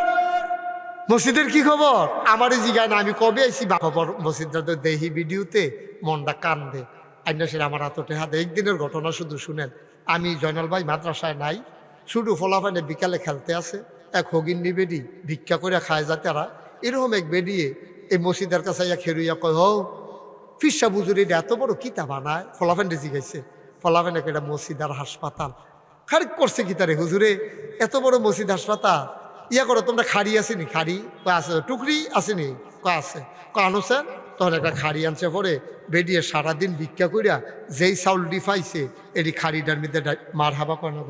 মসজিদের কি খবর? আমারই জিগায় না, আমি কবে আইসি বা খবর। মসজিদটা তো দেখি ভিডিওতে, মনটা কান্দে। আইনা সেটা আমার হাতে হাতে। একদিনের ঘটনা শুধু শুনেন। আমি জয়নাল ভাই মাদ্রাসায় নাই, শুধু ফলাফানে বিকালে খেলতে আসে এক হগিন্নি বেডি, ভিক্ষা করে খায় যা তারা। এরকম এক বেডিয়ে এই মসজিদের কাছে খেরুইয়া কয়, হো ফিসা বুজুরি এত বড় কিতা বানায়? ফলাফেন রেজি গাইছে। ফলাফেন একটা মসজিদ আর হাসপাতাল খারিক করছে কি তারে? হুজুরে এত বড় মসজিদ হাসপাতাল ইয়া করো তোমরা, খাড়ি আসেনি? খাড়ি কয় আছে। টুকরি আসেনি? কয় আছে। কয় আনুছেন? তখন একটা খাড়ি আনছে পরে বেরিয়ে সারাদিন ভিক্ষা করিয়া যেই চাউলটি পাইছে এটি খাড়িটার মধ্যে মার হাবা কয় না,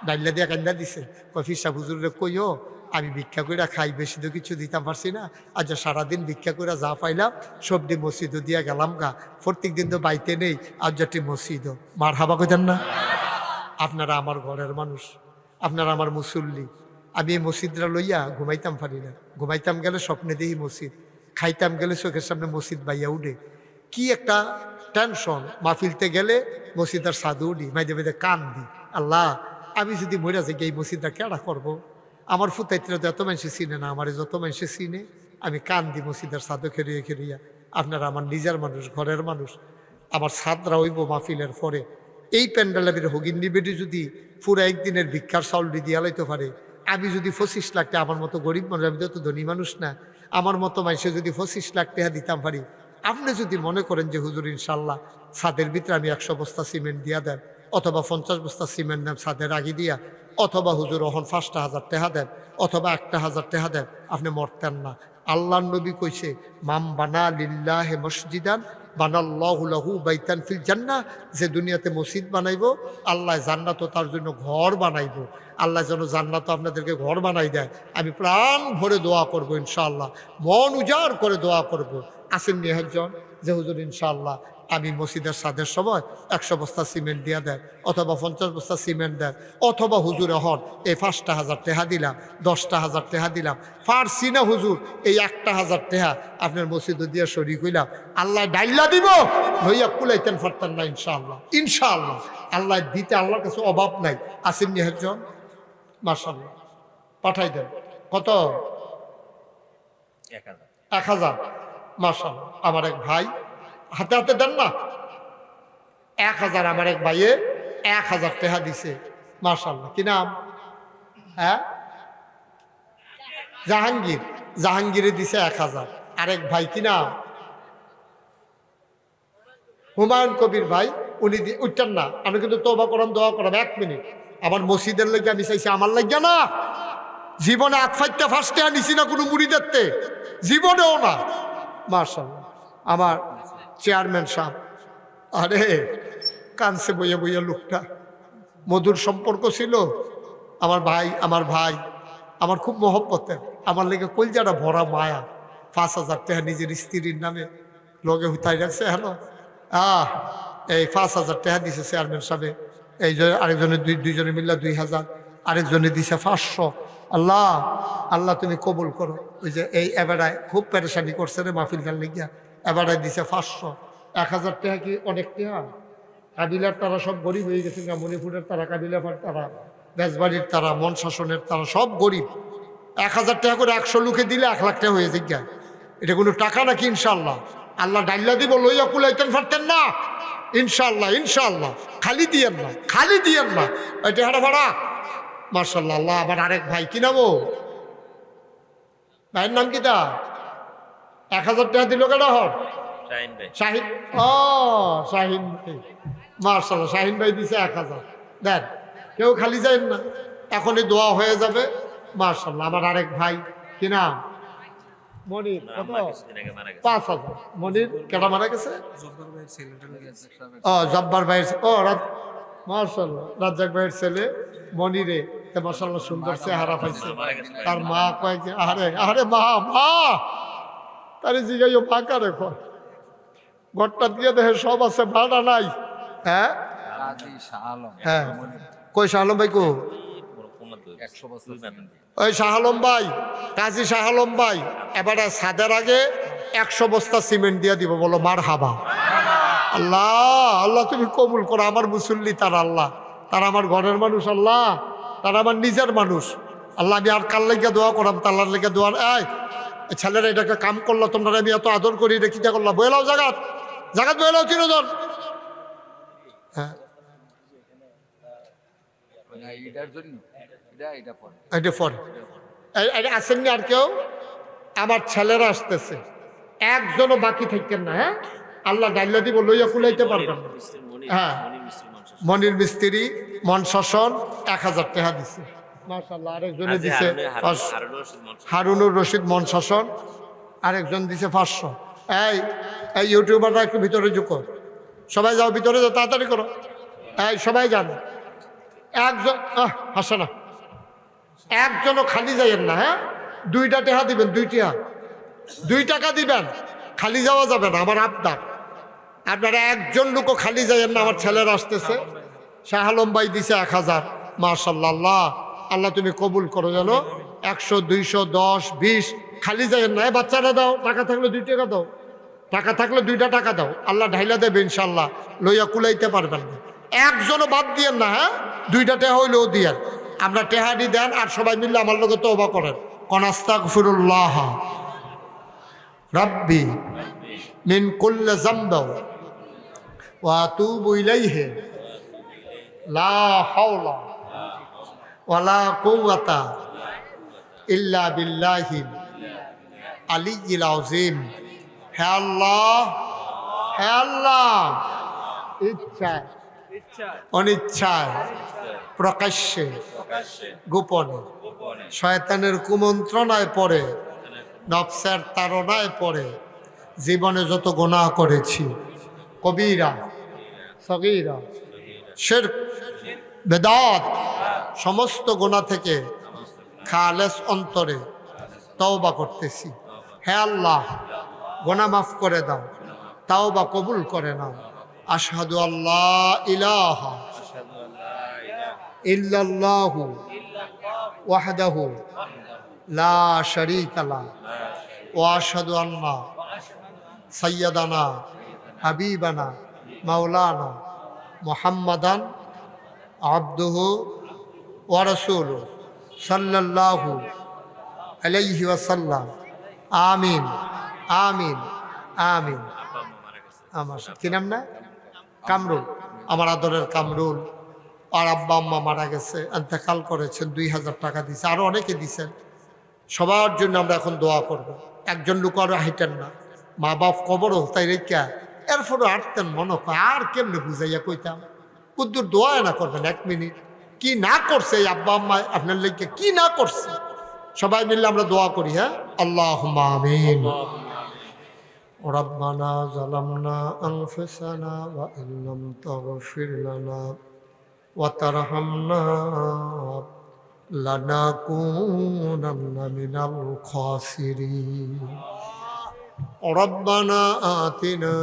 ডাইলা দিয়া কান্দা দিছে। কয় ফিসা হুজুরে কইও আমি ভিক্ষা কইরা খাই, বেশি তো কিছু দিতাম পারছি না, আজ সারাদিন ভিক্ষা কইরা যা পাইলাম সবটি মসজিদও দিয়া গেলাম গা। প্রত্যেক দিন তো বাইতে নেই, আজ যাটি মসজিদও। মার হাবা কইতেন না? আপনারা আমার ঘরের মানুষ, আপনারা আমার মুসল্লি। আমি এই মসজিদরা লইয়া ঘুমাইতাম পারি না। ঘুমাইতাম গেলে স্বপ্নে দেখি মসজিদ, খাইতাম গেলে চোখের সামনে মসজিদ বাইয়া উঠে। কি একটা টেনশন, মাহফিলতে গেলে মসজিদার সাধু উঠি মাঝে মাঝে কান দি, আল্লাহ আমি যদি মরে যাই এই মসজিদটা কেডা করবো, আমার ফুতাইত্রা তো এত মানুষে চিনে না, আমার যত মানুষে চিনে, আমি কান দি মসজিদার সাধু খেরিয়ে খেরিয়া। আপনারা আমার নিজের মানুষ, ঘরের মানুষ, আমার সাদরা হইব মাহফিলের পরে। এই প্যান্ডেলের হগিন্নি বেটি যদি পুরো একদিনের ভিক্ষার চাউল দিয়া লাইতে পারে, আমি যদি 25 লাখ টাকা, আমার মতো গরিব মানুষ, আমি তো ধনী মানুষ না, আমার মতো মানুষে যদি 25 লাখ টাকা দিতাম পারি, আপনি যদি মনে করেন যে হুজুর ইনশাল্লাহ ছাদের ভিতরে আমি 100 বস্তা সিমেন্ট দিয়া দেন, অথবা 50 বস্তা সিমেন্ট দেন ছাদের আগে দিয়া, অথবা হুজুর ওহন 5,000 টাকা দেন, অথবা 1,000 টাকা দেন, আপনি মরতেন না। আল্লাহ নবী কইছে, মাম বানা লিল্লাহি মসজিদান বানাল্লাহু লাহু বাইতান ফিল জান্নাহ, যে দুনিয়াতে মসজিদ বানাইবো আল্লাহ জান্নাতও তার জন্য ঘর বানাইবো। আল্লাহ যেন জান্নাতও আপনাদেরকে ঘর বানাই দেয়। আমি প্রাণ ভরে দোয়া করব ইনশাআল্লাহ, মন উজাড় করে দোয়া করব। আসেন নি একজন যে হুজুর ইনশাআল্লাহ আমি মসজিদের সাদের সময় 100 বস্তা সিমেন্ট দিয়া দেয়, অথবা 50 বস্তা সিমেন্ট দেয়, অথবা হুজুর এখন এই 5,000 টাকা দিলাম, 10,000 টাকা দিলাম, পারছি না হুজুর এই 1,000 টাকা আপনার মসজিদ দিয়া শরীক হইলাম, আল্লাহ ডাইল্লা দিব, লইয়া কুলাইতেন পারতেন না ইনশাআল্লাহ। ইনশাআল্লাহ আল্লাহ দিতে, আল্লাহর কাছে অভাব নাই। আসেন নি একজন, মাশাআল্লাহ পাঠাই দেন। কত? 1,000। মাশাআল্লাহ আমার এক ভাই, হাতে হাতে দেন না, 1,000 আমার এক ভাইয়ে 1,000 টাকা দিছে। মাশাআল্লাহ। কি নাম? হ্যাঁ, জাহাঙ্গীর। জাহাঙ্গীরে দিছে 1,000। আরেক ভাই কি নাম? হুমায়ুন কবির ভাই, উনি উঠতেন না। আমি কিন্তু তওবা করাম, দোয়া করাম। 1 মিনিট, আমার মসজিদের লাগে আমি চাইছি, আমার লাগে না। জীবনে আতফাইটা ফার্স্টে আনিছি না কোনো মুড়িদেরতে, জীবনেও না। মাশাআল্লাহ আমার চেয়ারম্যান সাহেব, আরে কানসে বইয়া বইয়া লোকটা, মধুর সম্পর্ক ছিল। আমার ভাই, আমার খুব মহব্বতের, আমার লেগে কলজাটা ভরা মায়া। 5,000 টাকা নিজের স্ত্রীর নামে লগে হুতাই রাখছে। হ্যালো এই 5,000 টাকা দিছে চেয়ারম্যান সাহেব। এই যে আরেকজনের দুইজনে মিল্লা 2,000, আরেকজনে দিছে 500। আল্লাহ আল্লাহ তুমি কবুল করো। ওই যে এই এবারায় খুব পেরেশানি করছে রে মাহফিল গান লেগিয়া, এবারায় দিছে 500। 1,000 টাকা কি অনেক টাকা? কাবিলার তারা সব গরিব হয়ে গেছে, মণিপুরের তারা, কাবিলার তারা, বেজবাড়ির তারা, মন শাসনের তারা সব গরিব। 1,000 টাকা করে 100 লোকে দিলে 1 লাখ টাকা হয়ে যায়। এটা কোনো টাকা নাকি? ইনশাল্লাহ আল্লাহ ডাইল্লা দিব, লইয়া কুলাইতেন পারতেন না ইনশাল্লাহ। ইনশাল্লাহ খালি দিয়েন না, খালি দিয়েন না, এটা হারা ভাড়া। মার্শাল্লাহ। আল্লাহ আবার আরেক ভাই, কি নাম? ভাইয়ের নাম কি? তা 1,000 টাকা দিল কেন? শাহিন। ও শাহিন ভাই, মার্শাল্লাহ। শাহিন ভাই দিছে 1,000। দেন, কেউ খালি যাইন না, এখনই দোয়া হয়ে যাবে। মার্শাল্লাহ আমার আরেক ভাই, কি নাম? মনির। কত? 5,000। মনির কেটা মারা গেছে? ও জব্বার ভাইয়ের, ও মাশাআল্লাহ রাজ্জাক ভাইয়ের ছেলে মনিরে। মাশাআল্লাহ সুন্দর চেহারা পাইছে। তার মা কয় যে আরে আরে মা তারে জিগাইও ফাঁকা রেখো, ঘরটা দিয়ে দেখে সব আছে, ভাড়া নাই। হ্যাঁ হ্যাঁ, কই শাহ আলম ভাই? কো ওই শাহ আলম ভাই, কাজী শাহ আলম ভাই, এবারে ছাদের আগে 100 বস্তা সিমেন্ট দিয়ে দিব। বলো মার হাবা। আল্লাহ আল্লাহ তুমি কবুল করো। আমার মুসল্লি তারা, আল্লাহ তারা আমার ঘরের মানুষ, আল্লাহ তারা আমার নিজের মানুষ। আল্লাহ আমি আর কার লেগে দোয়া করাম, তাল্লার লেগে দোয়া। এই ছেলেরা এটাকে কাম করলো, তোমরা আমি এত আদর করি, এটা কিটা করলাম? বইলাও জাগাত, জাগাত বইলাও 3 জন। হ্যাঁ এটা পরে আসেননি আর কেউ? আমার ছেলেরা আসতেছে, একজনও বাকি থাকতেন না। হ্যাঁ আল্লাহ ডাইল্লা দিব, লইয়া কুলাইতে পারবেন না। হ্যাঁ মনির মিস্ত্রি, মন শাসন 1,000 টাকা দিছে। মাশাআল্লাহ আরেকজনে দিছে হারুনুর রশিদ মন শাসন, আরেকজন দিছে 500। এই ইউটিউবাররা একটু ভিতরে ঢুকো, সবাই যাও ভিতরে, যাও তাড়াতাড়ি করো। সবাই যান। একজন হাসে না, একজনও খালি যাইয়েন না। হ্যাঁ 2টা টাকা দিবেন, 2 টাকা দিবেন, খালি যাওয়া যাবে না। আমার আবদার, আপনারা একজন লোকও খালি যাইয়েন না। আমার ছেলেরা আসতেছে। শাহ আলম ভাই দিছে 1,000। মাশাআল্লাহ আল্লাহ আল্লাহ তুমি কবুল করো। জানো 100, 200, 10, 20 খালি যাইয়েন না। বাচ্চারা দাও, টাকা থাকলে 2 টাকা দাও। টাকা থাকলে 2টা টাকা দাও, আল্লাহ ঢাইলা দেবে ইনশাল্লাহ, লইয়া কুলাইতে পারবেন না। একজনও বাদ দিয়েন না, হ্যাঁ 2টা টেহা হইলেও দিয়েন। আমরা টেহাডি দেন আর সবাই মিললে আমার লোকে তওবা করেন, আস্তাগফিরুল্লাহ রাব্বি মিন কুল্লি যামবি ওয়া আতুবু ইলাইহি লা হাওলা ওয়ালা কুওয়াতা ইল্লা বিল্লাহিল আলিয়্যিল আযীম। হে আল্লাহ, হে আল্লাহ, ইচ্ছায় অনিচ্ছায় প্রকাশ্যে গোপনে শয়তানের কুমন্ত্রণায় পড়ে, নফসের তাড়নায় পড়ে জীবনে যত গুনাহ করেছি, কবিরা সগীরা শিরক বেদাত, সমস্ত গুনাহ থেকে খালেস অন্তরে তওবা করতেছি। হে আল্লাহ, গুনাহ মাফ করে দাও, তওবা কবুল করে নাও। আশহাদু আল্লাহ ইলাহা ইল্লাল্লাহু ওয়াহদাহু লা শারীকা লাহু ওয়া আশহাদু আন্না সাইয়্যিদানা হাবিবানা মাওলানা মুহাম্মাদান আবদুহু ওয়া রাসূলুহু সাল্লাল্লাহু আলাইহি ওয়াসাল্লাম। আমিন আমিন আমিন। আমার কি নাম না? কামরুল, আমার আদরের কামরুল। আর আব্বা আম্মা মারা গেছে, ইন্তেকাল করেছেন, 2000 টাকা দিছে, আরো অনেকে দিছেন। সবার জন্য আমরা এখন দোয়া করব। একজন লোক আরো হাইটেন না, মা বাপ কবরও তাই রেখা এরপরে হাঁটতেন, মনে হয় আর কেমনে বুঝাইয়া কইতাম। কুদ্দুর দোয়া না করবেন 1 মিনিট, কি না করছে এই আব্বা আম্মা আপনার লেগে, কি না করছে, সবাই মিললে আমরা দোয়া করি। হ্যাঁ, আল্লাহুম্মা আমিন। ربنا ظلمنا أنفسنا وإن لم تغفر لنا وترحمنا لنكونن من الخاسرين ربنا آتنا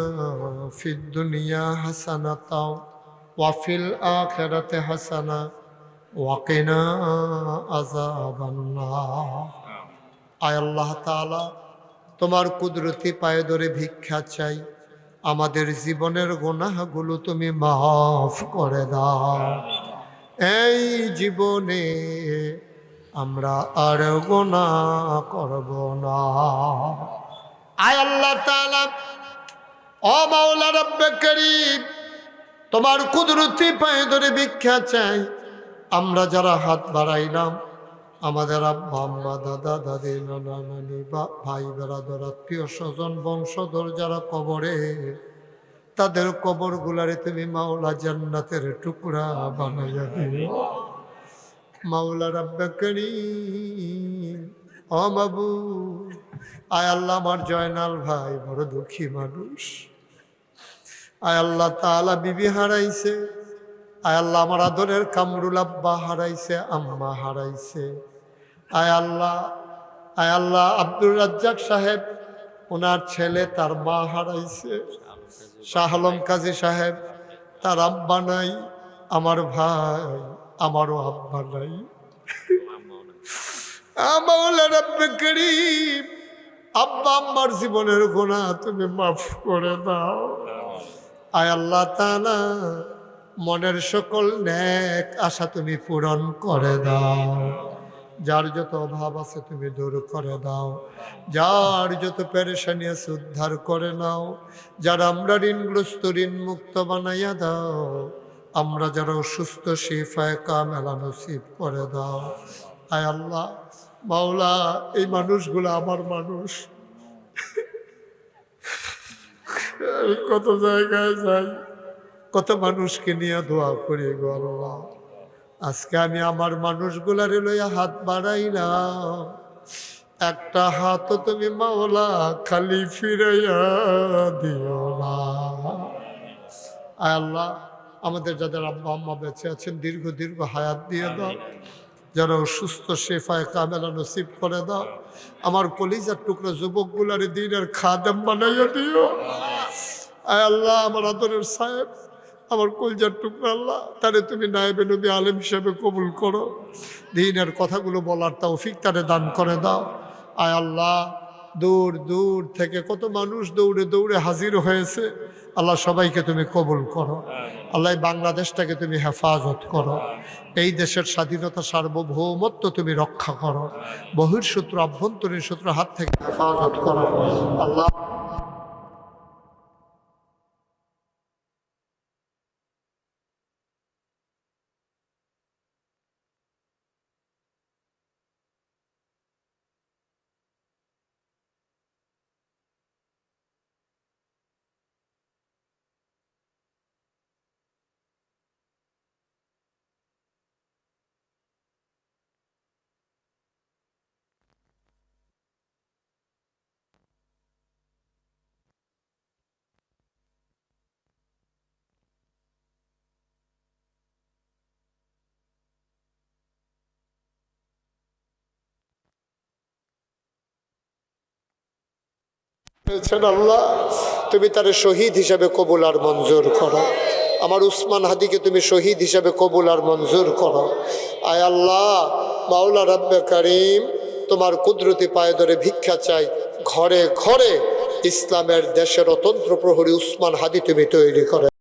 في الدنيا حسنة وفي الآخرة حسنة وقنا عذاب النار। আয় আল্লাহ তাআলা, তোমার কুদরতি পায়ে ধরে ভিক্ষা চাই, আমাদের জীবনের গুনাহগুলো তুমি মাফ করে দাও। এই জীবনে আমরা আর গুনাহ করব না। আয় আল্লাহ তাআলা, ও মাওলা রব্বে করিম, তোমার কুদরতি পায়ে ধরে ভিক্ষা চাই, আমরা যারা হাত বাড়াইলাম, আমাদের আব্বা আম্মা দাদা দাদি নানা নানি ভাই বেড়াদর আত্মীয় স্বজন বংশধর যারা কবরে, তাদের কবর গুলারে তুমি মাওলা জান্নাতের টুকরা বানাইয়া দিও। মাওলা রাব্বে করিম, ও মাবুদ, আয় আল্লাহ, আমার জয়নাল ভাই বড় দুঃখী মানুষ। আয় আল্লাহ তাআলা, বিবি হারাইছে। আয় আল্লাহ, আমার আদরের কামরুল আব্বা হারাইছে, আম্মা হারাইছে। আয় আল্লাহ, আয় আল্লাহ, আব্দুর রাজ্জাক সাহেব, ওনার ছেলে তার মা হারাইছে। শাহ আলম কাজী সাহেব, তার আব্বা নাই। আমার ভাই, আমারও আব্বা নাই। মাওলা রব্বে করিম, আব্বা আম্মার জীবনের গুনাহ তুমি মাফ করে দাও। আয় আল্লাহ তাআলা, মনের সকল নেক আশা তুমি পূরণ করে দাও। যার যত অভাব আছে তুমি দূর করে দাও, যার যত পেরেশানি আছে উদ্ধার করে নাও। যারা আমরা ঋণগ্রস্ত ঋণ মুক্ত বানাইয়া দাও, আমরা যারা অসুস্থ শিফায়ে কামেলা নসিব করে দাও। আয় আল্লাহ মাওলা, এই মানুষগুলো আমার মানুষ, কত জায়গায় যাই, কত মানুষকে নিয়ে দোয়া করি গো আল্লাহ। আজকে আমি আমার মানুষগুলারে লইয়া হাত বাড়াইলাম, একটা হাতও তুমি মাওলা খালি ফিরাইয়া দিও না। আয় আল্লাহ, আমাদের যাদের আব্বা আম্মা বেঁচে আছেন, দীর্ঘ দীর্ঘ হায়াত দিয়ে দাও। যারা অসুস্থ শেফায়ে কামেলা নসিব করে দাও। আমার কলিজার টুকরা যুবকগুলারে দিনের খাদেম বানাইয়া দিও। আয় আল্লাহ, আমার আদরের সাহেব, আমার কলিজার টুকরা, আল্লাহ তারে তুমি নায়েবে নবী আলেম হিসেবে কবুল করো। দিনের কথাগুলো বলার তৌফিক তারে দান করে দাও। আয় আল্লাহ, দূর দূর থেকে কত মানুষ দৌড়ে দৌড়ে হাজির হয়েছে। আল্লাহ সবাইকে তুমি কবুল করো। আল্লাহ বাংলাদেশটাকে তুমি হেফাজত করো। এই দেশের স্বাধীনতা সার্বভৌমত্ব তুমি রক্ষা করো। বহির্শত্রু আভ্যন্তরীণ শত্রুর হাত থেকে হেফাজত করো আল্লাহ। আল্লাহ তুমি তার শহীদ হিসাবে কবুল আর মঞ্জুর করো। আমার উসমান হাদিকে তুমি শহীদ হিসাবে কবুল আর মঞ্জুর করো। আয় আল্লাহ মাওলা রব্বে করিম, তোমার কুদরতি পায়ে ধরে ভিক্ষা চাই, ঘরে ঘরে ইসলামের দেশের অতন্ত্র প্রহরী উসমান হাদি তুমি তৈরি করে।